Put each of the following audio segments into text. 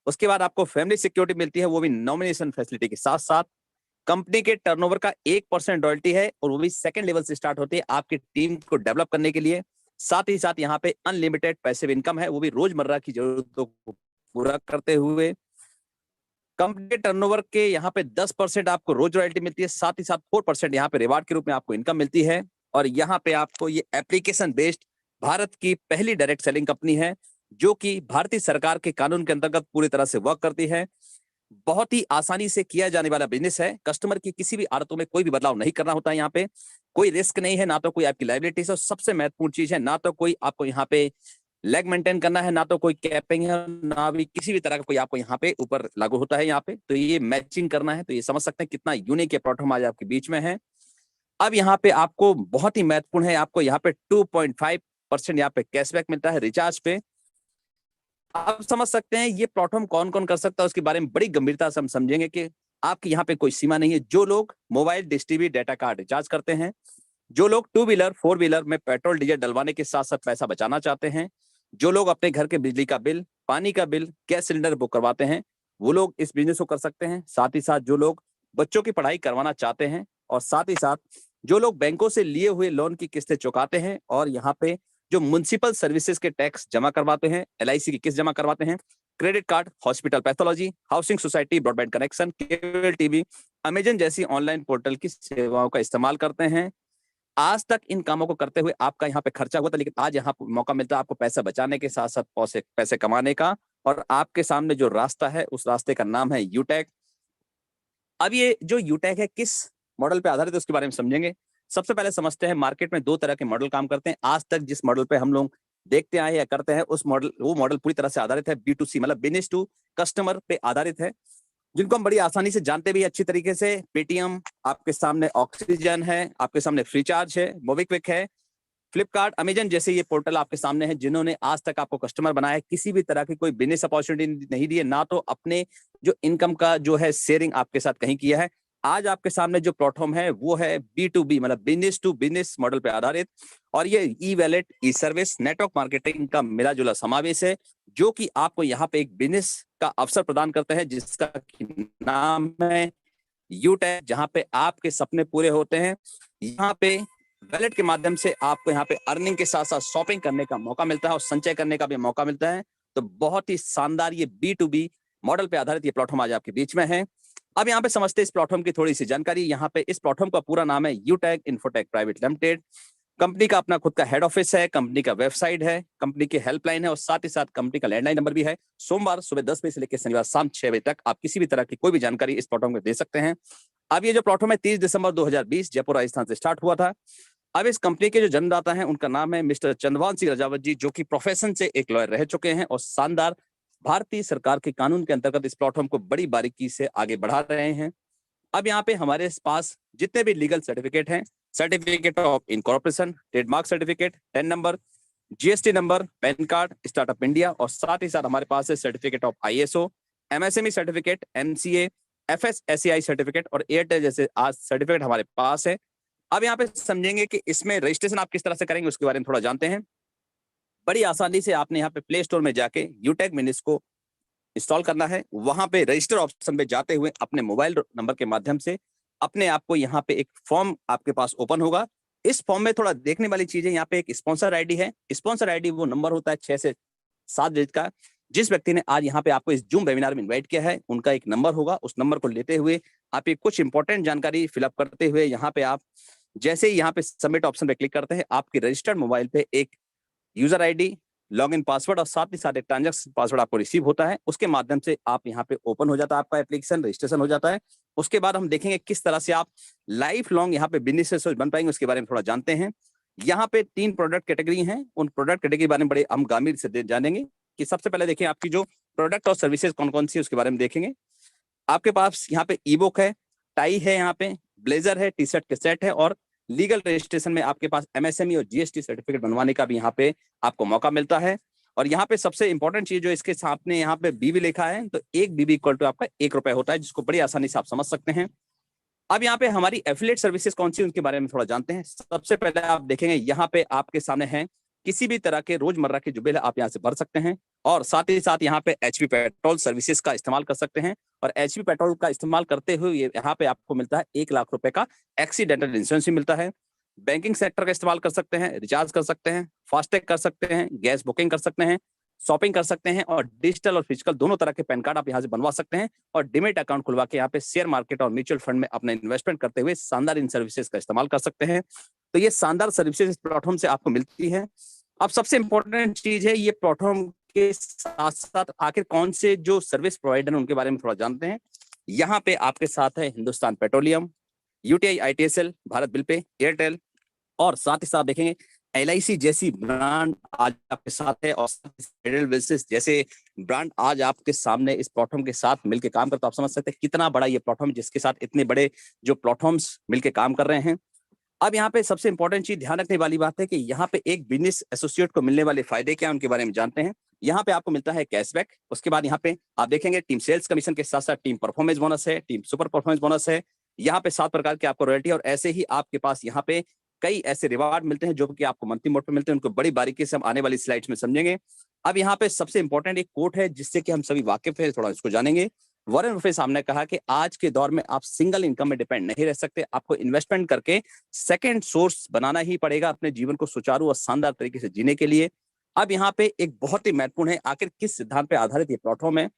उसके बाद आपको फैमिली सिक्योरिटी मिलती है, वो भी नॉमिनेशन फैसिलिटी के साथ साथ। कंपनी के टर्नओवर का 1% रॉयल्टी है और वो भी सेकंड लेवल से स्टार्ट होती है आपकी टीम को डेवलप करने के लिए। साथ ही साथ यहाँ पे अनलिमिटेड पैसिव इनकम है, वो भी रोजमर्रा की जरूरतों को पूरा करते हुए। कंपनी के टर्नओवर के यहाँ पे 10% आपको रोज रॉयल्टी मिलती है, साथ ही साथ 4% यहाँ पे रिवार्ड के रूप में आपको इनकम मिलती है। और यहाँ पे आपको ये एप्लीकेशन बेस्ड भारत की पहली डायरेक्ट सेलिंग कंपनी है, जो कि भारतीय सरकार के कानून के अंतर्गत पूरी तरह से वर्क करती है। बहुत ही आसानी से किया जाने वाला बिजनेस है। कस्टमर की किसी भी आदतों में कोई भी बदलाव नहीं करना होता है। यहाँ पे कोई रिस्क नहीं है, ना तो कोई आपकी लायबिलिटी है, और सबसे महत्वपूर्ण चीज है, ना तो कोई आपको यहाँ पे लेग मेंटेन करना है, ना तो कोई कैपिंग है, ना भी किसी भी तरह का कोई आपको यहाँ पे ऊपर लागू होता है। यहाँ पे तो ये मैचिंग करना है, तो ये समझ सकते हैं कितना यूनिक ये प्लेटफॉर्म आज आपके बीच में है। अब यहाँ पे आपको बहुत ही महत्वपूर्ण है, आपको यहाँ पे 2.5% यहाँ पे कैशबैक मिलता है रिचार्ज पे। आप समझ सकते हैं ये प्लेटफॉर्म कौन कौन कर सकता है, उसके बारे में बड़ी गंभीरता से हम समझेंगे कि आपके यहाँ पे कोई सीमा नहीं है। जो लोग mobile dish TV data card recharge करते हैं, जो लोग 2 व्हीलर 4 व्हीलर में पेट्रोल डीजल डलवाने के साथ साथ पैसा बचाना चाहते हैं, जो लोग अपने घर के बिजली का बिल, पानी का बिल, गैस सिलेंडर बुक करवाते हैं, वो लोग इस बिजनेस को कर सकते हैं। साथ ही साथ जो लोग बच्चों की पढ़ाई करवाना चाहते हैं, और साथ ही साथ जो लोग बैंकों से लिए हुए लोन की किस्तें चुकाते हैं, और यहाँ पे जो म्युनिसिपल सर्विसेज के टैक्स जमा करवाते हैं, LIC की किस्त जमा करवाते हैं, credit card, hospital pathology, housing society, broadband connection, cable TV, Amazon जैसी ऑनलाइन पोर्टल की सेवाओं का इस्तेमाल करते हैं। आज तक इन कामों को करते हुए आपका यहाँ पे खर्चा हुआ था, लेकिन आज यहाँ मौका मिलता है आपको पैसा बचाने के साथ साथ पैसे कमाने का। और आपके सामने जो रास्ता है, उस रास्ते का नाम है यूटेक। अब ये जो यूटेक है किस मॉडल पे आधारित है उसके बारे में समझेंगे। सबसे पहले समझते हैं मार्केट में 2 तरह के मॉडल काम करते हैं। आज तक जिस मॉडल पे हम लोग देखते आए या करते हैं, वो मॉडल पूरी तरह से आधारित है B2C, मतलब बिजनेस टू कस्टमर पे आधारित है, जिनको हम बड़ी आसानी से जानते भी अच्छी तरीके से। पेटीएम आपके सामने, ऑक्सीजन है आपके सामने, फ्रीचार्ज है, मोबिक्विक है, फ्लिपकार्ट, अमेजन जैसे ये पोर्टल आपके सामने है, जिन्होंने आज तक आपको कस्टमर बनाया है, किसी भी तरह की कोई बिजनेस अपॉर्चुनिटी नहीं दी है, ना तो अपने जो इनकम का जो है शेयरिंग आपके साथ कहीं किया है। आज आपके सामने जो प्लेटफॉर्म है वो है B2B, मतलब बिजनेस टू बिजनेस मॉडल पे आधारित। और ये ई वैलेट, ई सर्विस, नेटवर्क मार्केटिंग का मिला जुला समावेश है, जो कि आपको यहाँ पे एक बिजनेस का अवसर प्रदान करता है, जिसका नाम है यूटेक, जहां पे आपके सपने पूरे होते हैं। यहाँ पे वैलेट के माध्यम से आपको यहाँ पे अर्निंग के साथ साथ शॉपिंग करने का मौका मिलता है और संचय करने का भी मौका मिलता है। तो बहुत ही शानदार ये B2B मॉडल पे आधारित ये प्लेटफॉर्म आज आपके बीच में है। अब यहाँ पे समझते हैं इस प्लेटफॉर्म की थोड़ी सी जानकारी। यहाँ पे इस प्लेटफॉर्म का पूरा नाम है यूटेक इन्फोटेक प्राइवेट लिमिटेड। कंपनी का अपना खुद का हेड ऑफिस है, कंपनी का वेबसाइट है, कंपनी की हेल्पलाइन है, और साथ ही साथ कंपनी का लैंडलाइन नंबर भी है। सोमवार सुबह 10 बजे से लेकर शनिवार शाम 6 बजे तक आप किसी भी तरह की कोई भी जानकारी इस प्लेटफॉर्म में दे सकते हैं। अब ये जो प्लेटफॉर्म है 30 दिसंबर 2020 जयपुर राजस्थान से स्टार्ट हुआ था। अब इस कंपनी के जो जन्मदाता हैं उनका नाम है मिस्टर चंद्रभान सिंह रजावत जी, जो कि प्रोफेशन से एक लॉयर रह चुके हैं और शानदार भारतीय सरकार के कानून के अंतर्गत इस प्लेटफॉर्म को बड़ी बारीकी से आगे बढ़ा रहे हैं। अब यहाँ पे हमारे पास जितने भी लीगल सर्टिफिकेट हैं, certificate of incorporation, trademark certificate, 10 number, GST number, pan card, startup India, और साथ ही साथ हमारे पास है certificate of ISO, MSME certificate, MCA, FSSAI certificate और एयरटेल जैसे आज सर्टिफिकेट हमारे पास है। अब यहाँ पे समझेंगे कि इसमें रजिस्ट्रेशन आप किस तरह से करेंगे, उसके बारे में थोड़ा जानते हैं। बड़ी आसानी से आपने यहाँ पे प्ले स्टोर में जाके यूटेक बिजनेस को इंस्टॉल करना है। वहां पे रजिस्टर ऑप्शन पे जाते हुए अपने मोबाइल नंबर के माध्यम से अपने आप को यहाँ पे एक फॉर्म आपके पास ओपन होगा। इस फॉर्म में थोड़ा देखने वाली चीज है, यहाँ पे एक स्पॉन्सर आईडी है। स्पॉन्सर आईडी वो नंबर होता है 6 से 7 डिजिट का। जिस व्यक्ति ने आज यहाँ पे आपको इस जूम वेबिनार में इन्वाइट किया है, उनका एक नंबर होगा। उस नंबर को लेते हुए आप ये कुछ इंपॉर्टेंट जानकारी फिलअप करते हुए यहाँ पे आप जैसे ही यहाँ पे सबमिट ऑप्शन पे क्लिक करते हैं, आपके रजिस्टर्ड मोबाइल पे एक यूजर आईडी, लॉगिन पासवर्ड और साथ ही साथ एक ट्रांजैक्शन पासवर्ड आपको रिसीव होता है। उसके माध्यम से आप यहाँ पे ओपन हो जाता है, आपका एप्लीकेशन रजिस्ट्रेशन हो जाता है। उसके बाद हम देखेंगे किस तरह से आप लाइफ लॉन्ग यहाँ पे बिजनेस बन पाएंगे, उसके बारे में थोड़ा जानते हैं। यहाँ पे 3 प्रोडक्ट कैटेगरी हैं। उन प्रोडक्ट कैटेगरी के बारे में बड़े हम गंभीर से जानेंगे कि सबसे पहले देखिए आपकी जो प्रोडक्ट और सर्विसेज कौन कौन सी है, उसके बारे में देखेंगे। आपके पास यहाँ पे ई बुक है, टाई है, यहाँ पे ब्लेजर है, टी शर्ट के सेट है, और लीगल रजिस्ट्रेशन में आपके पास MSME और GST सर्टिफिकेट बनवाने का भी यहाँ पे आपको मौका मिलता है। और यहाँ पे सबसे इंपॉर्टेंट चीज जो इसके सामने यहाँ पे BB लिखा है, तो एक BB इक्वल टू आपका ₹1 होता है, जिसको बड़ी आसानी से आप समझ सकते हैं। अब यहाँ पे हमारी एफिलिएट सर्विसेज कौन सी, उनके बारे में थोड़ा जानते हैं। सबसे पहले आप देखेंगे यहाँ पे आपके सामने है किसी भी तरह के रोजमर्रा के जो बिल है आप यहाँ से भर सकते हैं। और साथ ही साथ यहाँ पे एचपी पेट्रोल सर्विसेज का इस्तेमाल कर सकते हैं। और एचपी पेट्रोल का इस्तेमाल करते हुए यहाँ पे आपको मिलता है 1 लाख रुपए का एक्सीडेंटल इंश्योरेंस भी मिलता है। बैंकिंग सेक्टर का इस्तेमाल कर सकते हैं, रिचार्ज कर सकते हैं, फास्टैग कर सकते हैं, गैस बुकिंग कर सकते हैं, शॉपिंग कर सकते हैं, और डिजिटल और फिजिकल दोनों तरह के पैन कार्ड आप यहाँ से बनवा सकते हैं। और डिमेट अकाउंट खुलवा के यहाँ पे शेयर मार्केट और म्यूचुअल फंड में अपना इन्वेस्टमेंट करते हुए शानदार इन सर्विसेज का इस्तेमाल कर सकते हैं। तो ये शानदार सर्विसेज प्लेटफॉर्म से आपको मिलती है। अब सबसे इंपॉर्टेंट चीज है, ये प्लेटफॉर्म के साथ साथ आखिर कौन से जो सर्विस प्रोवाइडर उनके बारे में थोड़ा जानते हैं। यहाँ पे आपके साथ है Hindustan Petroleum, UTI, ITSL, Bharat Bill Pay, Airtel, और साथ ही साथ देखेंगे एलआईसी जैसी ब्रांड आज आपके साथ है, और फेडरल बिजनेस जैसे ब्रांड आज आपके सामने इस प्लेटफॉर्म के साथ मिलकर काम करते। आप समझ सकते हैं कितना बड़ा ये प्लेटफॉर्म, जिसके साथ इतने बड़े जो प्लेटफॉर्म्स मिलकर काम कर रहे हैं। अब यहाँ पे सबसे इंपॉर्टेंट चीज ध्यान रखने वाली बात है कि यहाँ पे एक बिजनेस एसोसिएट को मिलने वाले फायदे क्या है उनके बारे में जानते हैं। यहाँ पे आपको मिलता है कैशबैक। उसके बाद यहाँ पे आप देखेंगे टीम सेल्स कमीशन के साथ साथ टीम परफॉर्मेंस बोनस है, टीम सुपर परफॉर्मेंस बोनस है। यहाँ पे 7 प्रकार के आपको रॉयल्टी, और ऐसे ही आपके पास यहाँ पे कई ऐसे रिवार्ड मिलते हैं जो कि आपको मंथली मोड पे मिलते हैं। उनको बड़ी बारीकी से हम आने वाली स्लाइड्स में समझेंगे। अब यहाँ पे सबसे इंपॉर्टेंट एक कोट है जिससे कि हम सभी वाकिफ है, थोड़ा इसको जानेंगे। वॉरेन बफेट साहब ने कहा कि आज के दौर में आप सिंगल इनकम में डिपेंड नहीं रह सकते, आपको इन्वेस्टमेंट करके सेकंड सोर्स बनाना ही पड़ेगा अपने जीवन को सुचारू और शानदार तरीके से जीने के लिए। अब यहाँ पे एक बहुत ही महत्वपूर्ण है, आखिर किस सिद्धांत पे आधारित ये प्लेटफॉर्म है।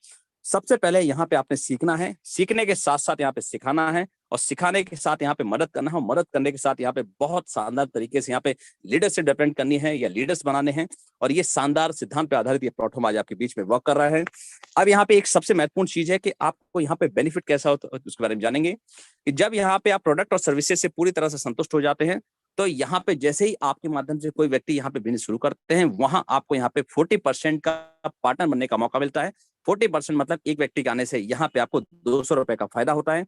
सबसे पहले यहाँ पे आपने सीखना है, सीखने के साथ साथ यहाँ पे सिखाना है, और सिखाने के साथ यहाँ पे मदद करना है, मदद करने के साथ यहाँ पे बहुत शानदार तरीके से यहाँ पे लीडरशिप डेवलपमेंट करनी है या लीडर्स बनाने हैं। और ये शानदार सिद्धांत पे आधारित ये प्लेटफॉर्म आज आपके बीच में वर्क कर रहा है। अब यहाँ पे एक सबसे महत्वपूर्ण चीज है कि आपको यहाँ पे बेनिफिट कैसा होता है उसके बारे में जानेंगे कि जब यहाँ पे आप प्रोडक्ट और सर्विसेज से पूरी तरह से संतुष्ट हो जाते हैं, तो यहाँ पे जैसे ही आपके माध्यम से कोई व्यक्ति यहाँ पे बिजनेस शुरू करते हैं, वहां आपको यहाँ पे 40% का पार्टनर बनने का मौका मिलता है। 40% मतलब एक व्यक्ति के आने से यहाँ पे आपको 200 रुपए का फायदा होता है।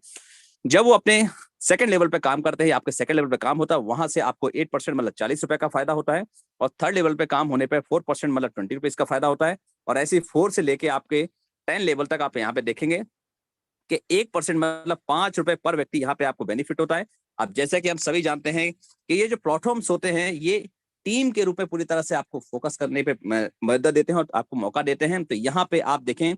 जब वो अपने सेकंड लेवल पे काम करते हैं, आपके सेकंड लेवल पे काम होता है, वहां से आपको 8% मतलब 40 रुपए का फायदा होता है। और थर्ड लेवल पे काम होने पे 4% मतलब 20 रुपीज का फायदा होता है। और ऐसे 4 से लेके आपके 10 लेवल तक आप यहाँ पे देखेंगे कि 1% मतलब 5 रुपए पर व्यक्ति यहाँ पे आपको बेनिफिट होता है। अब जैसा कि हम सभी जानते हैं कि ये जो प्लेटफॉर्म्स होते हैं, ये टीम के रूप में पूरी तरह से आपको फोकस करने पे मदद देते हैं और आपको मौका देते हैं। तो यहाँ पे आप देखें,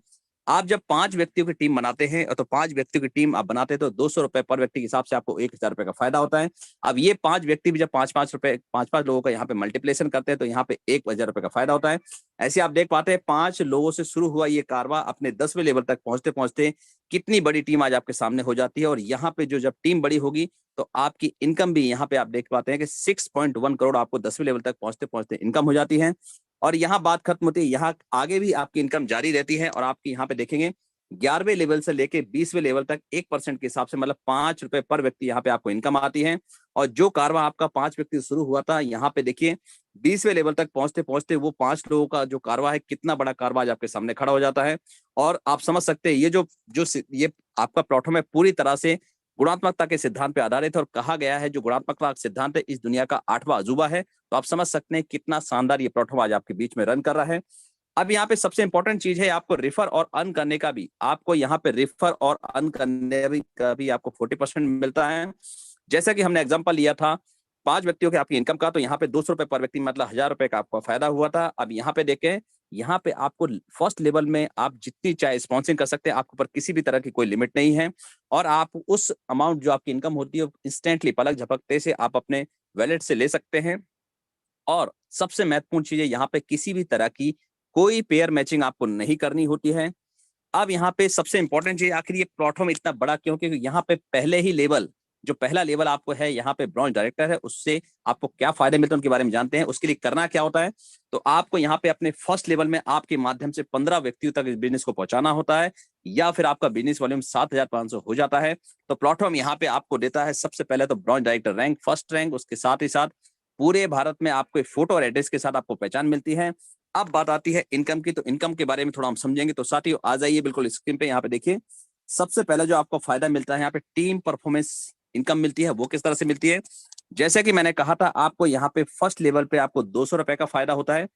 आप जब 5 व्यक्तियों की टीम बनाते हैं, तो 5 व्यक्तियों की टीम आप बनाते हैं तो 200 रुपए पर व्यक्ति के हिसाब से आपको 1000 रुपए का फायदा होता है। अब ये 5 व्यक्ति भी जब 5-5 रुपए 5-5 लोगों का यहाँ पे मल्टीप्लेशन करते हैं, तो यहाँ पे 1000 रुपए का फायदा होता है। ऐसे आप देख पाते हैं 5 लोगों से शुरू हुआ ये कारवा अपने 10वें लेवल तक पहुंचते पहुंचते कितनी बड़ी टीम आज आपके सामने हो जाती है। और यहाँ पे जो जब टीम बड़ी होगी तो आपकी इनकम भी यहाँ पे आप देख पाते हैं कि 6.1 करोड़ आपको 10वें लेवल तक पहुंचते पहुंचते इनकम हो जाती है। और यहाँ बात खत्म होती है, यहाँ आगे भी आपकी इनकम जारी रहती है। और आपकी यहाँ पे देखेंगे 11वें लेवल से लेके 20वें लेवल तक 1% के हिसाब से मतलब 5 रुपए पर व्यक्ति यहाँ पे आपको इनकम आती है। और जो कारवा आपका 5 व्यक्ति शुरू हुआ था, यहाँ पे देखिए 20वें लेवल तक पहुंचते पहुंचते वो 5 लोगों का जो कारवा है, कितना बड़ा कारवा आज आपके सामने खड़ा हो जाता है। और आप समझ सकते हैं ये जो ये आपका प्लेटफॉर्म है पूरी तरह से गुणात्मकता के सिद्धांत पे आधारित है। और कहा गया है जो गुणात्मकता सिद्धांत है इस दुनिया का 8वां अजूबा है। तो आप समझ सकते हैं कितना शानदार ये प्लेटफॉर्म आज आपके बीच में रन कर रहा है। अब यहाँ पे सबसे इंपॉर्टेंट चीज है आपको रेफर और अर्न करने का भी, आपको यहाँ पे रेफर और अर्न करने का भी आपको 40% मिलता है। जैसा कि हमने एग्जांपल लिया था 5 व्यक्तियों के आपकी इनकम का, तो यहाँ पे 200 रुपए पर व्यक्ति मतलब 1000 रुपए का आपका फायदा हुआ था। अब यहाँ पे देखें, यहाँ पे आपको फर्स्ट लेवल में आप जितनी चाहे स्पॉन्सरिंग कर सकते हैं, आपके ऊपर किसी भी तरह की कोई लिमिट नहीं है। और आप उस अमाउंट जो आपकी इनकम होती है इंस्टेंटली पलक झपकते से आप अपने वैलेट से ले सकते हैं। और सबसे महत्वपूर्ण चीज है, यहाँ पे किसी भी तरह की कोई पेयर मैचिंग आपको नहीं करनी होती है। अब यहाँ पे सबसे इंपॉर्टेंट चीज, आखिर ये प्लेटफॉर्म इतना बड़ा क्यों, क्योंकि यहाँ पे पहले ही लेवल, जो पहला लेवल आपको है यहाँ पे ब्रॉन्ज डायरेक्टर है, उससे आपको क्या फायदे मिलते हैं उनके बारे में जानते हैं। उसके लिए करना क्या होता है, तो आपको यहाँ पे अपने फर्स्ट लेवल में आपके माध्यम से 15 व्यक्तियों तक इस बिजनेस को पहुंचाना होता है, या फिर आपका बिजनेस वॉल्यूम 7500 हो जाता है। तो प्लेटफॉर्म यहाँ पे आपको देता है सबसे पहले तो bronze director rank, first rank, उसके साथ ही साथ पूरे भारत में आपको फोटो और एड्रेस के साथ आपको पहचान मिलती है। अब बात आती है इनकम की, तो इनकम के बारे में थोड़ा हम समझेंगे। तो साथियों आ जाइए बिल्कुल स्क्रीन पे, यहाँ पे देखिए सबसे पहले जो आपको फायदा मिलता है यहाँ पे टीम परफॉर्मेंस इनकम मिलती है। वो किस तरह से मिलती है, जैसे कि मैंने कहा था आपको यहाँ पे फर्स्ट लेवल पे आपको 200 रुपए का फायदा होता है,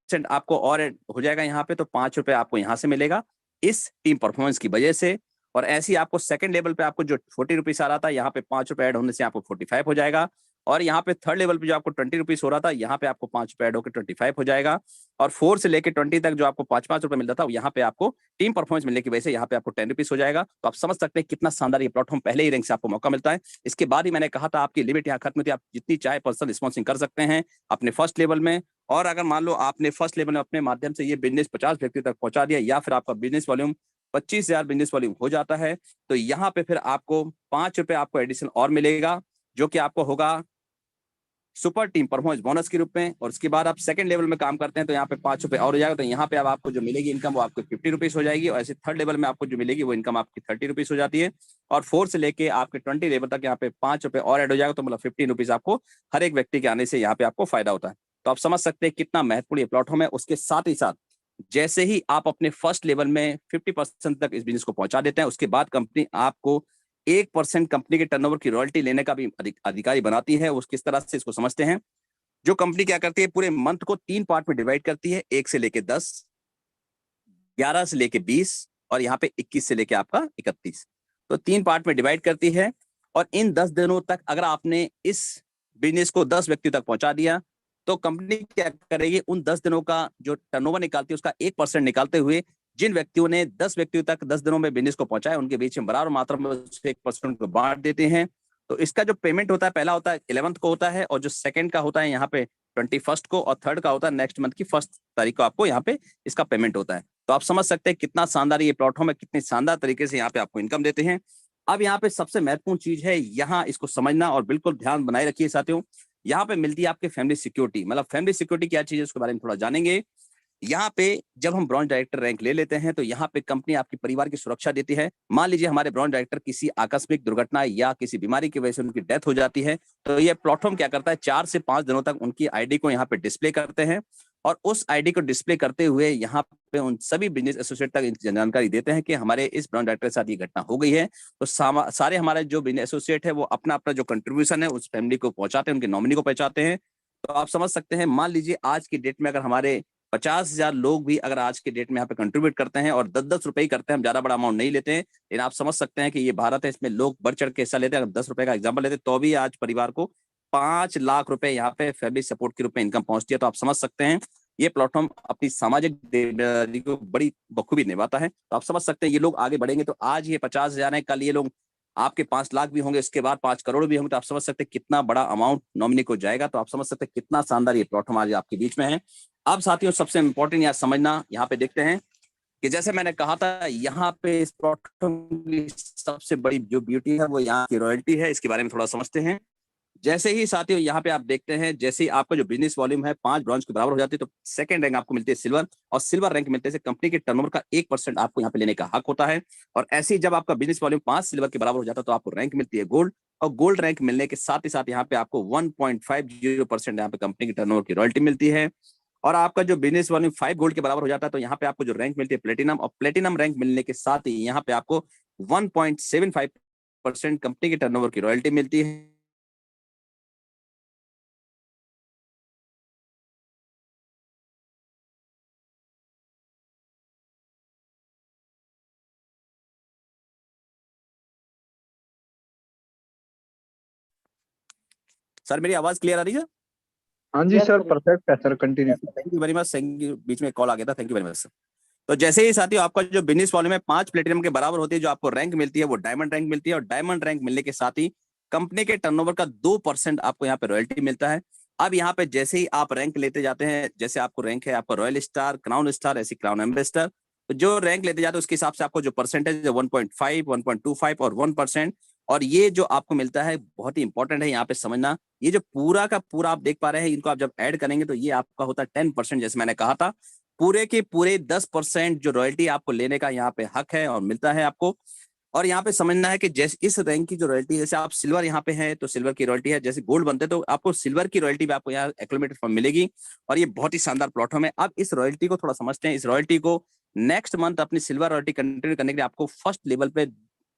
आपको और हो जाएगा यहाँ पे, तो 5 रुपए आपको यहाँ से मिलेगा इस टीम परफॉर्मेंस की वजह से। और ऐसे ही आपको सेकंड लेवल पे आपको जो 40 रुपीज आ रहा था, यहाँ पे 5 रुपए ऐड होने से आपको 45 हो जाएगा। और यहाँ पे थर्ड लेवल पे जो आपको 20 रुपीज हो रहा था, यहाँ पे आपको 5 रुपए ऐड होकर 25 हो जाएगा। और 4 से लेकर 20 तक जो आपको 5-5 रुपए मिलता था, यहाँ पे आपको टीम परफॉर्मेंस मिलने की वजह से यहाँ पे आपको 10 रुपीज हो जाएगा। तो आप समझ सकते हैं कितना शानदार ये प्लेटफॉर्म, पहले ही रैंक से आपको मौका मिलता है। इसके बाद ही मैंने कहा था आपकी लिमिट यहाँ खत्म होती है, आप जितनी चाहे पर्सनल स्पॉन्सरिंग कर सकते हैं अपने फर्स्ट लेवल में। और अगर मान लो आपने फर्स्ट लेवल में अपने माध्यम से ये बिजनेस 50 व्यक्ति तक पहुंचा दिया, या फिर आपका बिजनेस वॉल्यूम 25,000 बिजनेस वॉल्यूम हो जाता है, तो यहाँ पे फिर आपको 5 रुपए आपको एडिशन और मिलेगा, जो कि आपको होगा सुपर टीम परफॉर्मेंस बोनस के रूप में। और उसके बाद आप सेकंड लेवल में काम करते हैं तो यहाँ पे 5 रुपए और हो जाएगा, तो यहाँ पे अब आपको जो मिलेगी इनकम वो आपको 50 रुपीज हो जाएगी। और ऐसे थर्ड लेवल में आपको जो मिलेगी वो इनकम आपकी 30 रुपीज हो जाती है। और 4 से लेके आपके 20 लेवल तक यहाँ पे 5 रुपए और ऐड हो जाएगा, तो मतलब 15 रुपीज आपको हर एक व्यक्ति के आने से यहाँ पे आपको फायदा होता है। तो आप समझ सकते हैं कितना महत्वपूर्ण ये प्लेटफॉर्म है। उसके साथ ही साथ जैसे ही आप अपने फर्स्ट लेवल में 50% तक इस बिजनेस को पहुंचा देते हैं, उसके बाद कंपनी आपको 1% कंपनी के टर्नओवर की रॉयल्टी लेने का भी अधिकारी बनाती है। उस किस तरह से इसको समझते हैं। जो कंपनी क्या करती है, पूरे मंथ को 3 पार्ट में डिवाइड करती है, 1 से लेके 10, 11 से लेके 20 और यहाँ पे 21 से लेके आपका 31। तो 3 पार्ट में डिवाइड करती है। और इन 10 दिनों तक अगर आपने इस बिजनेस को 10 व्यक्ति तक पहुंचा दिया, तो कंपनी क्या करेगी, उन 10 दिनों का जो टर्नओवर निकालती है उसका 1% निकालते हुए जिन व्यक्तियों ने 10 व्यक्तियों तक 10 दिनों में बिजनेस को पहुंचाया, उनके बीच में बराबर मात्रा में 1% को बांट देते हैं। तो इसका जो पेमेंट होता है, पहला होता है 11th को होता है, और जो सेकंड का होता है यहाँ पे 21st को, और थर्ड का होता है नेक्स्ट मंथ की 1 तारीख को आपको यहाँ पे इसका पेमेंट होता है। तो आप समझ सकते हैं कितना शानदार ये प्लेटफॉर्म है, कितनी शानदार तरीके से यहाँ पे आपको इनकम देते हैं। अब यहाँ पे सबसे महत्वपूर्ण चीज है, यहाँ इसको समझना और बिल्कुल ध्यान बनाए रखिए साथियों। यहाँ पे मिलती है आपके फैमिली सिक्योरिटी। मतलब फैमिली सिक्योरिटी क्या चीज है, उसके बारे में थोड़ा जानेंगे। यहाँ पे जब हम ब्रॉन्ज डायरेक्टर रैंक ले लेते हैं, तो यहाँ पे कंपनी आपके परिवार की सुरक्षा देती है। मान लीजिए हमारे ब्रॉन्ज डायरेक्टर किसी आकस्मिक दुर्घटना या किसी बीमारी की वजह से उनकी डेथ हो जाती है, तो ये प्लेटफॉर्म क्या करता है, 4 से 5 दिनों तक उनकी आईडी को यहाँ पे डिस्प्ले करते हैं। और उस आईडी को डिस्प्ले करते हुए यहाँ पे उन सभी बिजनेस एसोसिएट तक जानकारी देते हैं कि हमारे इस ब्रॉन्ज डायरेक्टर के साथ ये घटना हो गई है। तो सारे हमारे जो बिजनेस एसोसिएट है वो अपना अपना जो कंट्रीब्यूशन है उस फैमिली को पहुंचाते हैं, उनके नॉमिनी को पहुंचाते हैं। तो आप समझ सकते हैं, मान लीजिए आज की डेट में अगर हमारे 50,000 लोग भी अगर आज के डेट में यहाँ पे कंट्रीब्यूट करते हैं और 10-10 रुपए ही करते हैं, हम ज्यादा बड़ा अमाउंट नहीं लेते हैं, लेकिन आप समझ सकते हैं कि ये भारत है, इसमें लोग बढ़ चढ़ के हिस्सा लेते हैं। अगर 10 रुपए का एग्जाम्पल लेते तो भी आज परिवार को 5 लाख रुपए यहाँ पे फैमिली सपोर्ट के रूप में इनकम पहुंचती है। तो आप समझ सकते हैं ये प्लेटफॉर्म अपनी सामाजिक जिम्मेदारी को बड़ी बखूबी निभाता है। तो आप समझ सकते हैं ये लोग आगे बढ़ेंगे, तो आज ये 50,000 है, कल ये लोग आपके 5 लाख भी होंगे, इसके बाद 5 करोड़ भी होंगे। तो आप समझ सकते हैं कितना बड़ा अमाउंट नॉमिनी को जाएगा। तो आप समझ सकते हैं कितना शानदार ये प्लेटफॉर्म आज आपके बीच में है। अब साथियों सबसे इंपॉर्टेंट यहाँ समझना, यहाँ पे देखते हैं कि जैसे मैंने कहा था, यहाँ पे इस प्लेटफॉर्म की सबसे बड़ी जो ब्यूटी है वो यहाँ की रॉयल्टी है। इसके बारे में थोड़ा समझते हैं। जैसे ही साथियों यहाँ पे आप देखते हैं, जैसे ही आपका जो बिजनेस वॉल्यूम है 5 ब्रॉन्ज के बराबर हो जाती है, तो सेकंड रैंक आपको मिलती है सिल्वर, और सिल्वर रैंक मिलते से कंपनी के टर्नओवर का 1% आपको यहाँ पे लेने का हक होता है। और ऐसे ही जब आपका बिजनेस वॉल्यूम 5 सिल्वर के बराबर हो जाता है, तो आपको रैंक मिलती है गोल्ड, और गोल्ड रैंक मिलने के साथ ही साथ यहाँ पे आपको 1.50% यहाँ पे कंपनी के टर्नओवर की रॉयल्टी मिलती है। और आपका जो बिजनेस वॉल्यूम 5 गोल्ड के बराबर हो जाता है, तो यहाँ पे आपको जो रैंक मिलती है प्लेटिनम, और प्लेटिनम रैंक मिलने के साथ ही यहाँ पे आपको 1.75% कंपनी के टर्नओवर की रॉयल्टी मिलती है। सर मेरी आवाज क्लियर आ रही है? हाँ जी सर, परफेक्ट है sir, continue. Thank you very much. Thank you, बीच में कॉल आ गया था। Thank you very much sir. तो जैसे ही साथियों आपका जो बिजनेस वॉल्यूम में 5 प्लेटिनम के बराबर होती है, जो आपको रैंक मिलती है वो डायमंड रैंक मिलती है, और डायमंड रैंक मिलने के साथ ही कंपनी के टर्नओवर का 2% आपको यहाँ पे रॉयल्टी मिलता है। अब यहाँ पे जैसे ही आप रैंक लेते जाते हैं, जैसे आपको रैंक है आपका रॉयल स्टार, क्राउन स्टार, ऐसी क्राउन एम्बेसडर, तो जो रैंक लेते जाते हैं उसके हिसाब से आपको जो परसेंटेज है 1.5, 1.25 और 1%। और ये जो आपको मिलता है बहुत ही इंपॉर्टेंट है यहाँ पे समझना, ये जो पूरा का पूरा आप देख पा रहे हैं, इनको आप जब ऐड करेंगे तो ये आपका होता है 10%। जैसे मैंने कहा था, पूरे के पूरे 10% जो रॉयल्टी आपको लेने का यहाँ पे हक है और मिलता है आपको। और यहाँ पे समझना है कि जैसे इस रैंक की जो रॉयल्टी, जैसे आप सिल्वर यहाँ पे हैं तो सिल्वर की रॉयल्टी है, जैसे गोल्ड बनते हैं तो आपको सिल्वर की रॉयल्टी भी आपको यहाँ एक्लमेटेड फॉर्म मिलेगी। और ये बहुत ही शानदार प्लेटफॉर्म है। अब इस रॉयल्टी को थोड़ा समझते हैं। इस रॉयल्टी को नेक्स्ट मंथ अपनी सिल्वर रॉयल्टी कंटिन्यू करने के लिए आपको फर्स्ट लेवल पे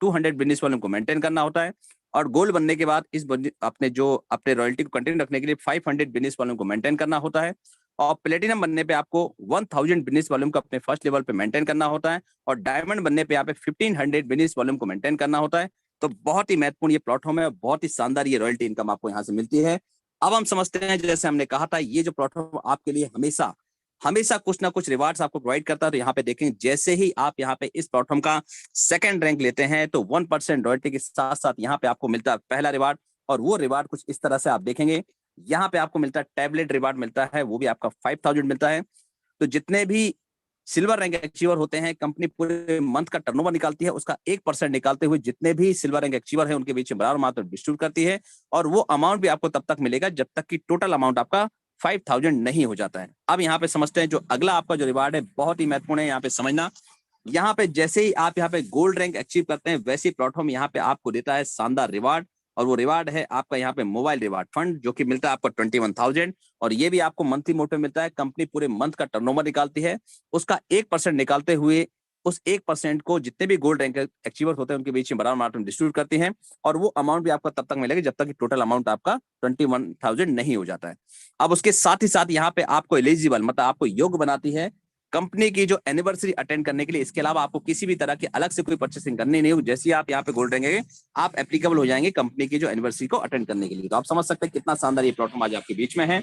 200 बिजनेस वॉल्यूम को मेंटेन करना होता है, और गोल्ड बनने के बाद इस अपने रॉयल्टी को कंटिन्यू रखने के लिए 500 बिजनेस वॉल्यूम को मेंटेन करना होता है। और प्लेटिनम बनने पे आपको 1000 बिजनेस वॉल्यूम को अपने फर्स्ट लेवल पे मेंटेन करना होता है, और डायमंड बनने पे यहाँ पे 1500 बिजनेस वॉल्यूम को मेंटेन करना होता है। तो बहुत ही महत्वपूर्ण ये प्लेटफॉर्म है, बहुत ही शानदार ये रॉयल्टी इनकम आपको यहाँ से मिलती है। अब हम समझते हैं, जैसे हमने कहा था, ये जो प्लेटफॉर्म आपके लिए हमेशा हमेशा कुछ ना कुछ रिवार्ड्स आपको प्रोवाइड करता है। तो यहाँ पे देखें, जैसे ही आप यहाँ पे इस प्लेटफॉर्म का सेकंड रैंक लेते हैं तो 1% रॉयल्टी के साथ साथ यहाँ पे आपको मिलता है पहला रिवार्ड। और वो रिवार्ड कुछ इस तरह से आप देखेंगे, यहाँ पे आपको मिलता है टैबलेट रिवार्ड मिलता है, वो भी आपका 5000 मिलता है। तो जितने भी सिल्वर रैंक अचीवर होते हैं, कंपनी पूरे मंथ का टर्नओवर निकालती है, उसका 1% निकालते हुए जितने भी सिल्वर रैंक अचीवर है उनके बीच में बराबर मात्रा डिस्ट्रीब्यूट करती है। और वो अमाउंट भी आपको तब तक मिलेगा जब तक कि टोटल अमाउंट आपका 5000 नहीं हो जाता है। अब यहाँ पे समझते हैं, जो अगला आपका जो रिवार्ड है बहुत ही महत्वपूर्ण है यहाँ पे समझना। यहाँ पे जैसे ही आप यहाँ पे गोल्ड रैंक अचीव करते हैं, वैसे ही प्लेटफॉर्म यहाँ पे आपको देता है शानदार रिवार्ड। और वो रिवार्ड है आपका यहाँ पे मोबाइल रिवार्ड फंड, जो कि मिलता है आपको 21,000। और ये भी आपको मंथली मोड पे मिलता है। कंपनी पूरे मंथ का टर्नओवर निकालती है, उसका 1% निकालते हुए उस 1% को जितने भी गोल्ड रैंक अचीवर होते हैं उनके बीच में बराबर मात्रा में डिस्ट्रीब्यूट करती है। और वो अमाउंट भी आपको तब तक मिलेगा जब तक कि टोटल अमाउंट आपका 21,000 नहीं हो जाता है। अब उसके साथ ही साथ यहाँ पे आपको एलिजिबल, मतलब आपको योग्य बनाती है कंपनी की जो एनिवर्सरी अटेंड करने के लिए। इसके अलावा आपको किसी भी तरह की अलग से कोई परचेसिंग करनी नहीं हो। जैसे आप यहाँ पे गोल्ड रहेंगे, आप एप्लीकेबल हो जाएंगे कंपनी की जो एनिवर्सरी को अटेंड करने के लिए। तो आप समझ सकते हैं कितना शानदार ये प्लेटफॉर्म आज आपके बीच में है।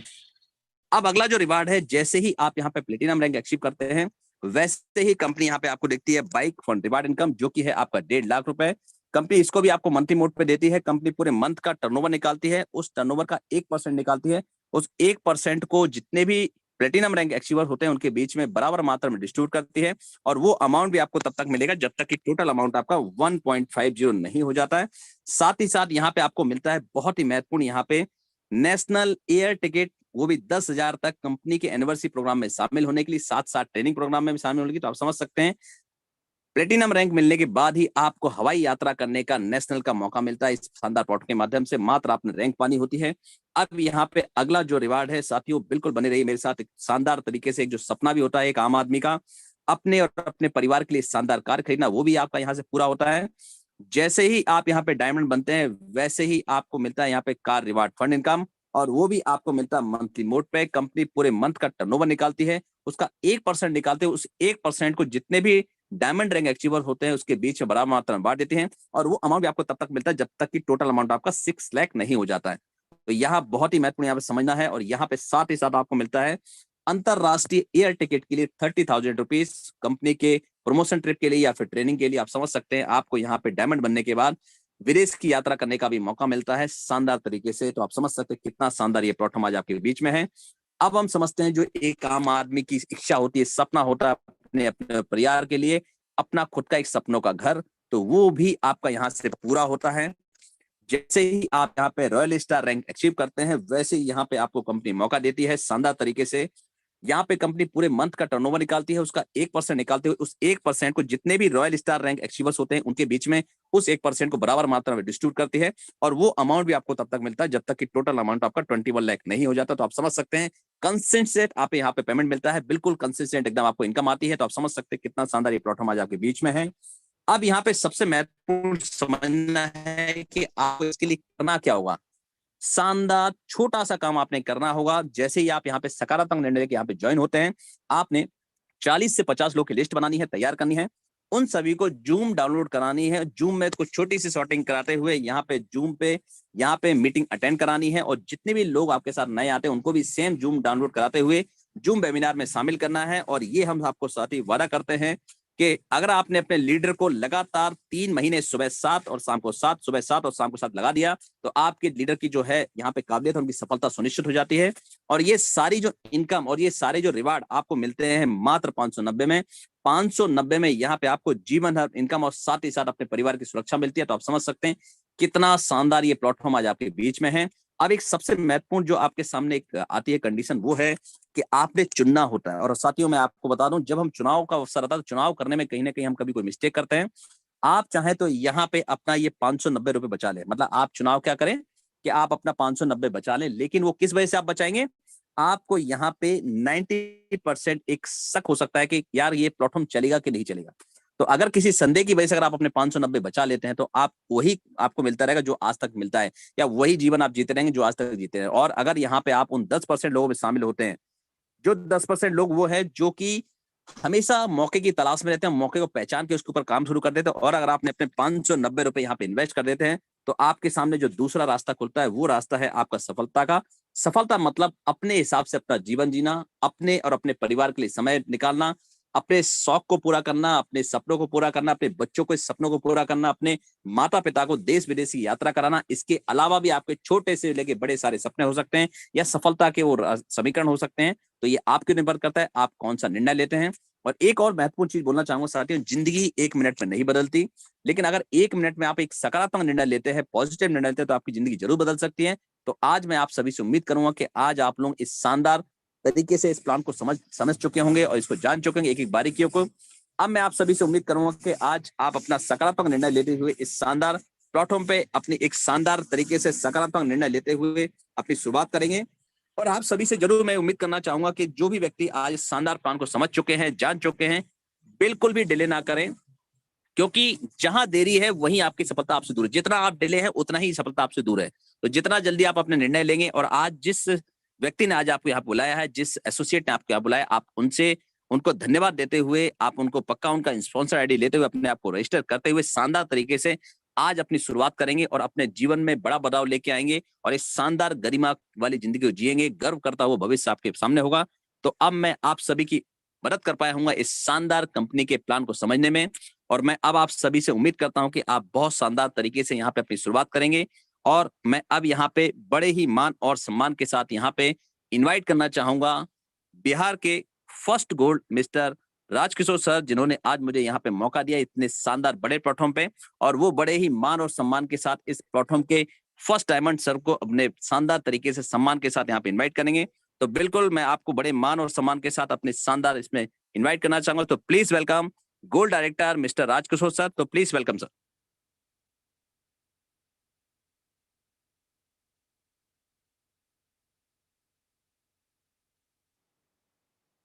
अब अगला जो रिवार्ड है, जैसे ही आप यहाँ पे प्लेटिनम रैंक अचीव करते हैं, वैसे ही कंपनी यहाँ पे आपको देखती है बाइक फंड रिवार्ड इनकम, जो कि है आपका 1.5 लाख रुपए। कंपनी इसको भी आपको मंथली मोड पे देती है। कंपनी पूरे मंथ का टर्नओवर निकालती है, उस टर्नओवर का 1% निकालती है। उस 1% को जितने भी प्लेटिनम रैंक अचीवर होते हैं उनके बीच में बराबर मात्रा में डिस्ट्रीब्यूट करती है। और वो अमाउंट भी आपको तब तक मिलेगा जब तक कि टोटल अमाउंट आपका 1.50 नहीं हो जाता है। साथ ही साथ यहाँ पे आपको मिलता है बहुत ही महत्वपूर्ण यहाँ पे नेशनल एयर टिकट, वो भी 10,000 तक कंपनी के एनिवर्सरी प्रोग्राम में शामिल होने के लिए, साथ साथ ट्रेनिंग प्रोग्राम में भी शामिल होने की। तो आप समझ सकते हैं प्लेटिनम रैंक मिलने के बाद ही आपको हवाई यात्रा करने का नेशनल का मौका मिलता है। इस शानदार प्रोडक्ट के माध्यम से मात्र आपने रैंक पानी होती है। अब यहाँ पे अगला जो रिवार्ड है, साथियों बिल्कुल बने रहिए मेरे साथ। एक शानदार तरीके से, एक जो सपना भी होता है एक आम आदमी का, अपने और अपने परिवार के लिए शानदार कार खरीदना, वो भी आपका यहाँ से पूरा होता है। जैसे ही आप यहाँ पे डायमंड बनते हैं, वैसे ही आपको मिलता है यहाँ पे कार रिवार्ड फंड इनकम। और वो भी आपको मिलता है मंथली मोड पे। कंपनी पूरे मंथ का टर्नओवर निकालती है, उसका 1% निकालते हैं। उस 1% को जितने भी डायमंड रैंक अचीवर होते हैं उसके बीच में बराबर मात्रा में बांट देते हैं। और वो अमाउंट भी आपको तब तक मिलता है जब तक कि टोटल अमाउंट आपका 6 लाख नहीं हो जाता है। तो यहाँ बहुत ही महत्वपूर्ण यहाँ पे समझना है। और यहाँ पे साथ ही साथ आपको मिलता है अंतरराष्ट्रीय एयर टिकट के लिए 30,000 रुपीज, कंपनी के प्रमोशन ट्रिप के लिए या फिर ट्रेनिंग के लिए। आप समझ सकते हैं आपको यहाँ पे डायमंड बनने के बाद विदेश की यात्रा करने का भी मौका मिलता है शानदार तरीके से। तो आप समझ सकते हैं कितना शानदार ये प्लेटफॉर्म आज आपके बीच में है। अब हम समझते हैं जो एक आम आदमी की इच्छा होती है, सपना होता है अपने अपने परिवार के लिए, अपना खुद का एक सपनों का घर, तो वो भी आपका यहाँ से पूरा होता है। जैसे ही आप यहाँ पे रॉयल स्टार रैंक अचीव करते हैं, वैसे ही यहाँ पे आपको कंपनी मौका देती है शानदार तरीके से। यहाँ पे कंपनी पूरे मंथ का टर्नओवर निकालती है, उसका 1% निकालते हुए उस 1% को जितने भी रॉयल स्टार रैंक अचीवर्स होते हैं उनके बीच में उस 1% को बराबर मात्रा में डिस्ट्रीब्यूट करती है। और वो अमाउंट भी आपको तब तक मिलता है जब तक कि टोटल अमाउंट आपका 21 लाख नहीं हो जाता। तो आप समझ सकते हैं कंसिस्टेंट आप यहाँ पे पेमेंट मिलता है, बिल्कुल कंसिस्टेंट एकदम आपको इनकम आती है। तो आप समझ सकते हैं कितना शानदार ये प्लेटफॉर्म आज आपके बीच में है। अब यहाँ पे सबसे महत्वपूर्ण समझना है कि आपको इसके लिए करना क्या होगा। शानदार छोटा सा काम आपने करना होगा। जैसे ही आप यहाँ पे सकारात्मक निर्णय लेके यहाँ पे ज्वाइन होते हैं, आपने 40 से 50 लोग की लिस्ट बनानी है, तैयार करनी है। उन सभी को जूम डाउनलोड करानी है। जूम में कुछ छोटी सी शॉर्टिंग कराते हुए यहाँ पे जूम पे यहाँ पे मीटिंग अटेंड करानी है। और जितने भी लोग आपके साथ नए आते हैं उनको भी सेम जूम डाउनलोड कराते हुए जूम वेबिनार में शामिल करना है। और ये हम आपको साथ ही वादा करते हैं कि अगर आपने अपने लीडर को लगातार 3 महीने सुबह 7 और शाम को 7, सुबह 7 और शाम को 7 लगा दिया, तो आपके लीडर की जो है यहाँ पे काबिलियत, उनकी सफलता सुनिश्चित हो जाती है। और ये सारी जो इनकम और ये सारे जो रिवार्ड आपको मिलते हैं मात्र 590 में। 590 में यहाँ पे आपको जीवन भर इनकम और साथ ही साथ अपने परिवार की सुरक्षा मिलती है। तो आप समझ सकते हैं कितना शानदार ये प्लेटफॉर्म आज आपके बीच में है। अब एक सबसे महत्वपूर्ण जो आपके सामने एक आती है कंडीशन, वो है कि आपने चुनना होता है। और साथियों मैं आपको बता दूं, जब हम चुनाव का अवसर आता है तो चुनाव करने में कहीं ना कहीं हम कभी कोई मिस्टेक करते हैं। आप चाहें तो यहाँ पे अपना ये 590 रुपए बचा लें, मतलब आप चुनाव क्या करें कि आप अपना 590 बचा लें। लेकिन वो किस वजह से आप बचाएंगे, आपको यहाँ पे 90% एक शक हो सकता है कि यार ये प्लेटफॉर्म चलेगा कि नहीं चलेगा। तो अगर किसी संदेह की वजह से अगर आप अपने 590 बचा लेते हैं, तो आप वही आपको मिलता रहेगा जो आज तक मिलता है, या वही जीवन आप जीते रहेंगे जो आज तक जीते हैं। और अगर यहाँ पे आप उन 10% लोगों में शामिल होते हैं, जो 10% लोग वो है जो कि हमेशा मौके की तलाश में रहते हैं, मौके को पहचान के उसके ऊपर काम शुरू कर देते हैं। और अगर आपने अपने 590 रुपए यहाँ पे इन्वेस्ट कर देते हैं तो आपके सामने जो दूसरा रास्ता खुलता है वो रास्ता है आपका सफलता का। सफलता मतलब अपने हिसाब से अपना जीवन जीना, अपने और अपने परिवार के लिए समय निकालना, अपने शौक को पूरा करना, अपने सपनों को पूरा करना, अपने बच्चों को इस सपनों को पूरा करना, अपने माता पिता को देश विदेश की यात्रा कराना। इसके अलावा भी आपके छोटे से लेके बड़े सारे सपने हो सकते हैं या सफलता के वो समीकरण हो सकते हैं। तो ये आपके निर्भर करता है आप कौन सा निर्णय लेते हैं। और एक और महत्वपूर्ण चीज बोलना चाहूंगा साथियों, जिंदगी 1 मिनट में नहीं बदलती, लेकिन अगर 1 मिनट में आप एक सकारात्मक निर्णय लेते हैं, पॉजिटिव निर्णय लेते हैं, तो आपकी जिंदगी जरूर बदल सकती है। तो आज मैं आप सभी से उम्मीद करूंगा कि आज आप लोग इस शानदार तरीके से इस प्लान को समझ चुके होंगे और इसको जान चुके होंगे एक एक बारीकियों को। अब मैं आप सभी से उम्मीद करूंगा कि आज आप अपना सकारात्मक निर्णय लेते हुए इस शानदार प्लेटफॉर्म पे अपनी एक शानदार तरीके से सकारात्मक निर्णय लेते हुए अपनी शुरुआत करेंगे। और आप सभी से जरूर मैं उम्मीद करना चाहूंगा कि जो भी व्यक्ति आज इस शानदार प्लान को समझ चुके हैं, जान चुके हैं, बिल्कुल भी डिले ना करें, क्योंकि जहां देरी है वहीं आपकी सफलता आपसे दूर है। जितना आप डिले है उतना ही सफलता आपसे दूर है। तो जितना जल्दी आप अपने निर्णय लेंगे, और आज जिस व्यक्ति ने आज आपको यहाँ बुलाया है, जिस एसोसिएट ने आपको यहाँ बुलाया, आप उनको धन्यवाद देते हुए, आप उनको पक्का उनका स्पॉन्सर आईडी लेते हुए अपने आप को रजिस्टर करते हुए शानदार तरीके से आज अपनी शुरुआत करेंगे और अपने जीवन में बड़ा बदलाव लेके आएंगे और इस शानदार गरिमा वाली जिंदगी को जिएंगे। गर्व करता हुआ भविष्य आपके सामने होगा। तो अब मैं आप सभी की मदद कर पाया हूँ इस शानदार कंपनी के प्लान को समझने में, और मैं अब आप सभी से उम्मीद करता हूं कि आप बहुत शानदार तरीके से यहाँ पे अपनी शुरुआत करेंगे। और मैं अब यहाँ पे बड़े ही मान और सम्मान के साथ यहाँ पे इनवाइट करना चाहूंगा बिहार के first gold mister Rajkishore sir, जिन्होंने आज मुझे यहाँ पे मौका दिया इतने शानदार बड़े प्लेटफॉर्म पे, और वो बड़े ही मान और सम्मान के साथ इस प्लेटफॉर्म के फर्स्ट डायमंड सर को अपने शानदार तरीके से सम्मान के साथ यहाँ पे इन्वाइट करेंगे। तो बिल्कुल मैं आपको बड़े मान और सम्मान के साथ अपने शानदार इसमें इन्वाइट करना चाहूंगा। तो please welcome gold director mister Rajkishore sir. तो please welcome sir.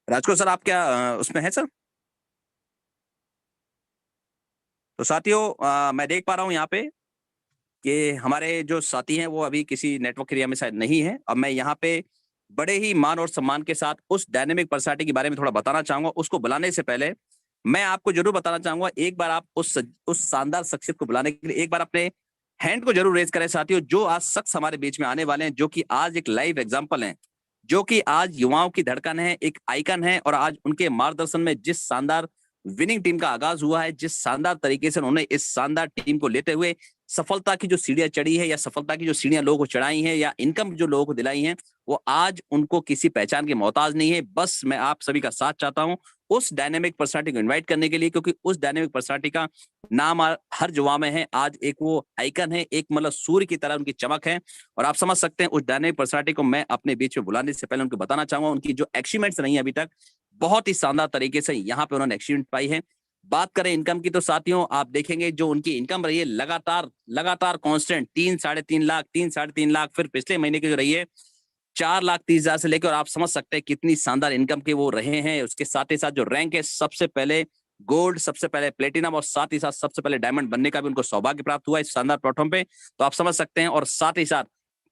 Rajkishore sir आप क्या उसमें है सर? तो साथियों मैं देख पा रहा हूँ यहाँ पे कि हमारे जो साथी हैं वो अभी किसी नेटवर्क एरिया में शायद नहीं है। अब मैं यहाँ पे बड़े ही मान और सम्मान के साथ उस डायनेमिक पर्सनालिटी के बारे में थोड़ा बताना चाहूंगा। उसको बुलाने से पहले मैं आपको जरूर बताना चाहूंगा, एक बार आप उस शानदार शख्सियत को बुलाने के लिए एक बार अपने हैंड को जरूर रेज करें साथियों। जो आज शख्स हमारे बीच में आने वाले हैं, जो कि आज एक लाइव एग्जाम्पल है, जो कि आज युवाओं की धड़कन है, एक आइकन है, और आज उनके मार्गदर्शन में जिस शानदार विनिंग टीम का आगाज हुआ है, जिस शानदार तरीके से उन्होंने इस शानदार टीम को लेते हुए सफलता की जो सीढ़ियां चढ़ी है, या सफलता की जो सीढ़ियां लोगों को चढ़ाई हैं, या इनकम जो लोगों को दिलाई है, वो आज उनको किसी पहचान के मोहताज नहीं है। बस मैं आप सभी का साथ चाहता हूं उस डायनेमिक पर्सनालिटी को इनवाइट करने के लिए, क्योंकि उस डायनेमिक पर्सनालिटी का नाम हर जुआ में है। आज एक वो आइकन है, एक मतलब सूर्य की तरह उनकी चमक है। और आप समझ सकते हैं उस डायनेमिक पर्सनालिटी को मैं अपने बीच में बुलाने से पहले उनको बताना चाहूंगा उनकी जो अचीवमेंट्स रही है अभी तक, बहुत ही शानदार तरीके से यहाँ पे उन्होंने अचीवमेंट पाई है। बात करें इनकम की तो साथियों आप देखेंगे जो उनकी इनकम रही है लगातार कांस्टेंट 3-3.5 लाख, 3-3.5 लाख, फिर पिछले महीने की जो रही है 4,30,000 से लेकर, आप समझ सकते हैं कितनी शानदार इनकम के वो रहे हैं। उसके साथ ही साथ जो रैंक है, सबसे पहले गोल्ड, सबसे पहले प्लेटिनम, और साथ ही साथ सबसे पहले डायमंड बनने का भी उनको सौभाग्य प्राप्त हुआ इस शानदार प्लेटफॉर्म पे। तो आप समझ सकते हैं। और साथ ही साथ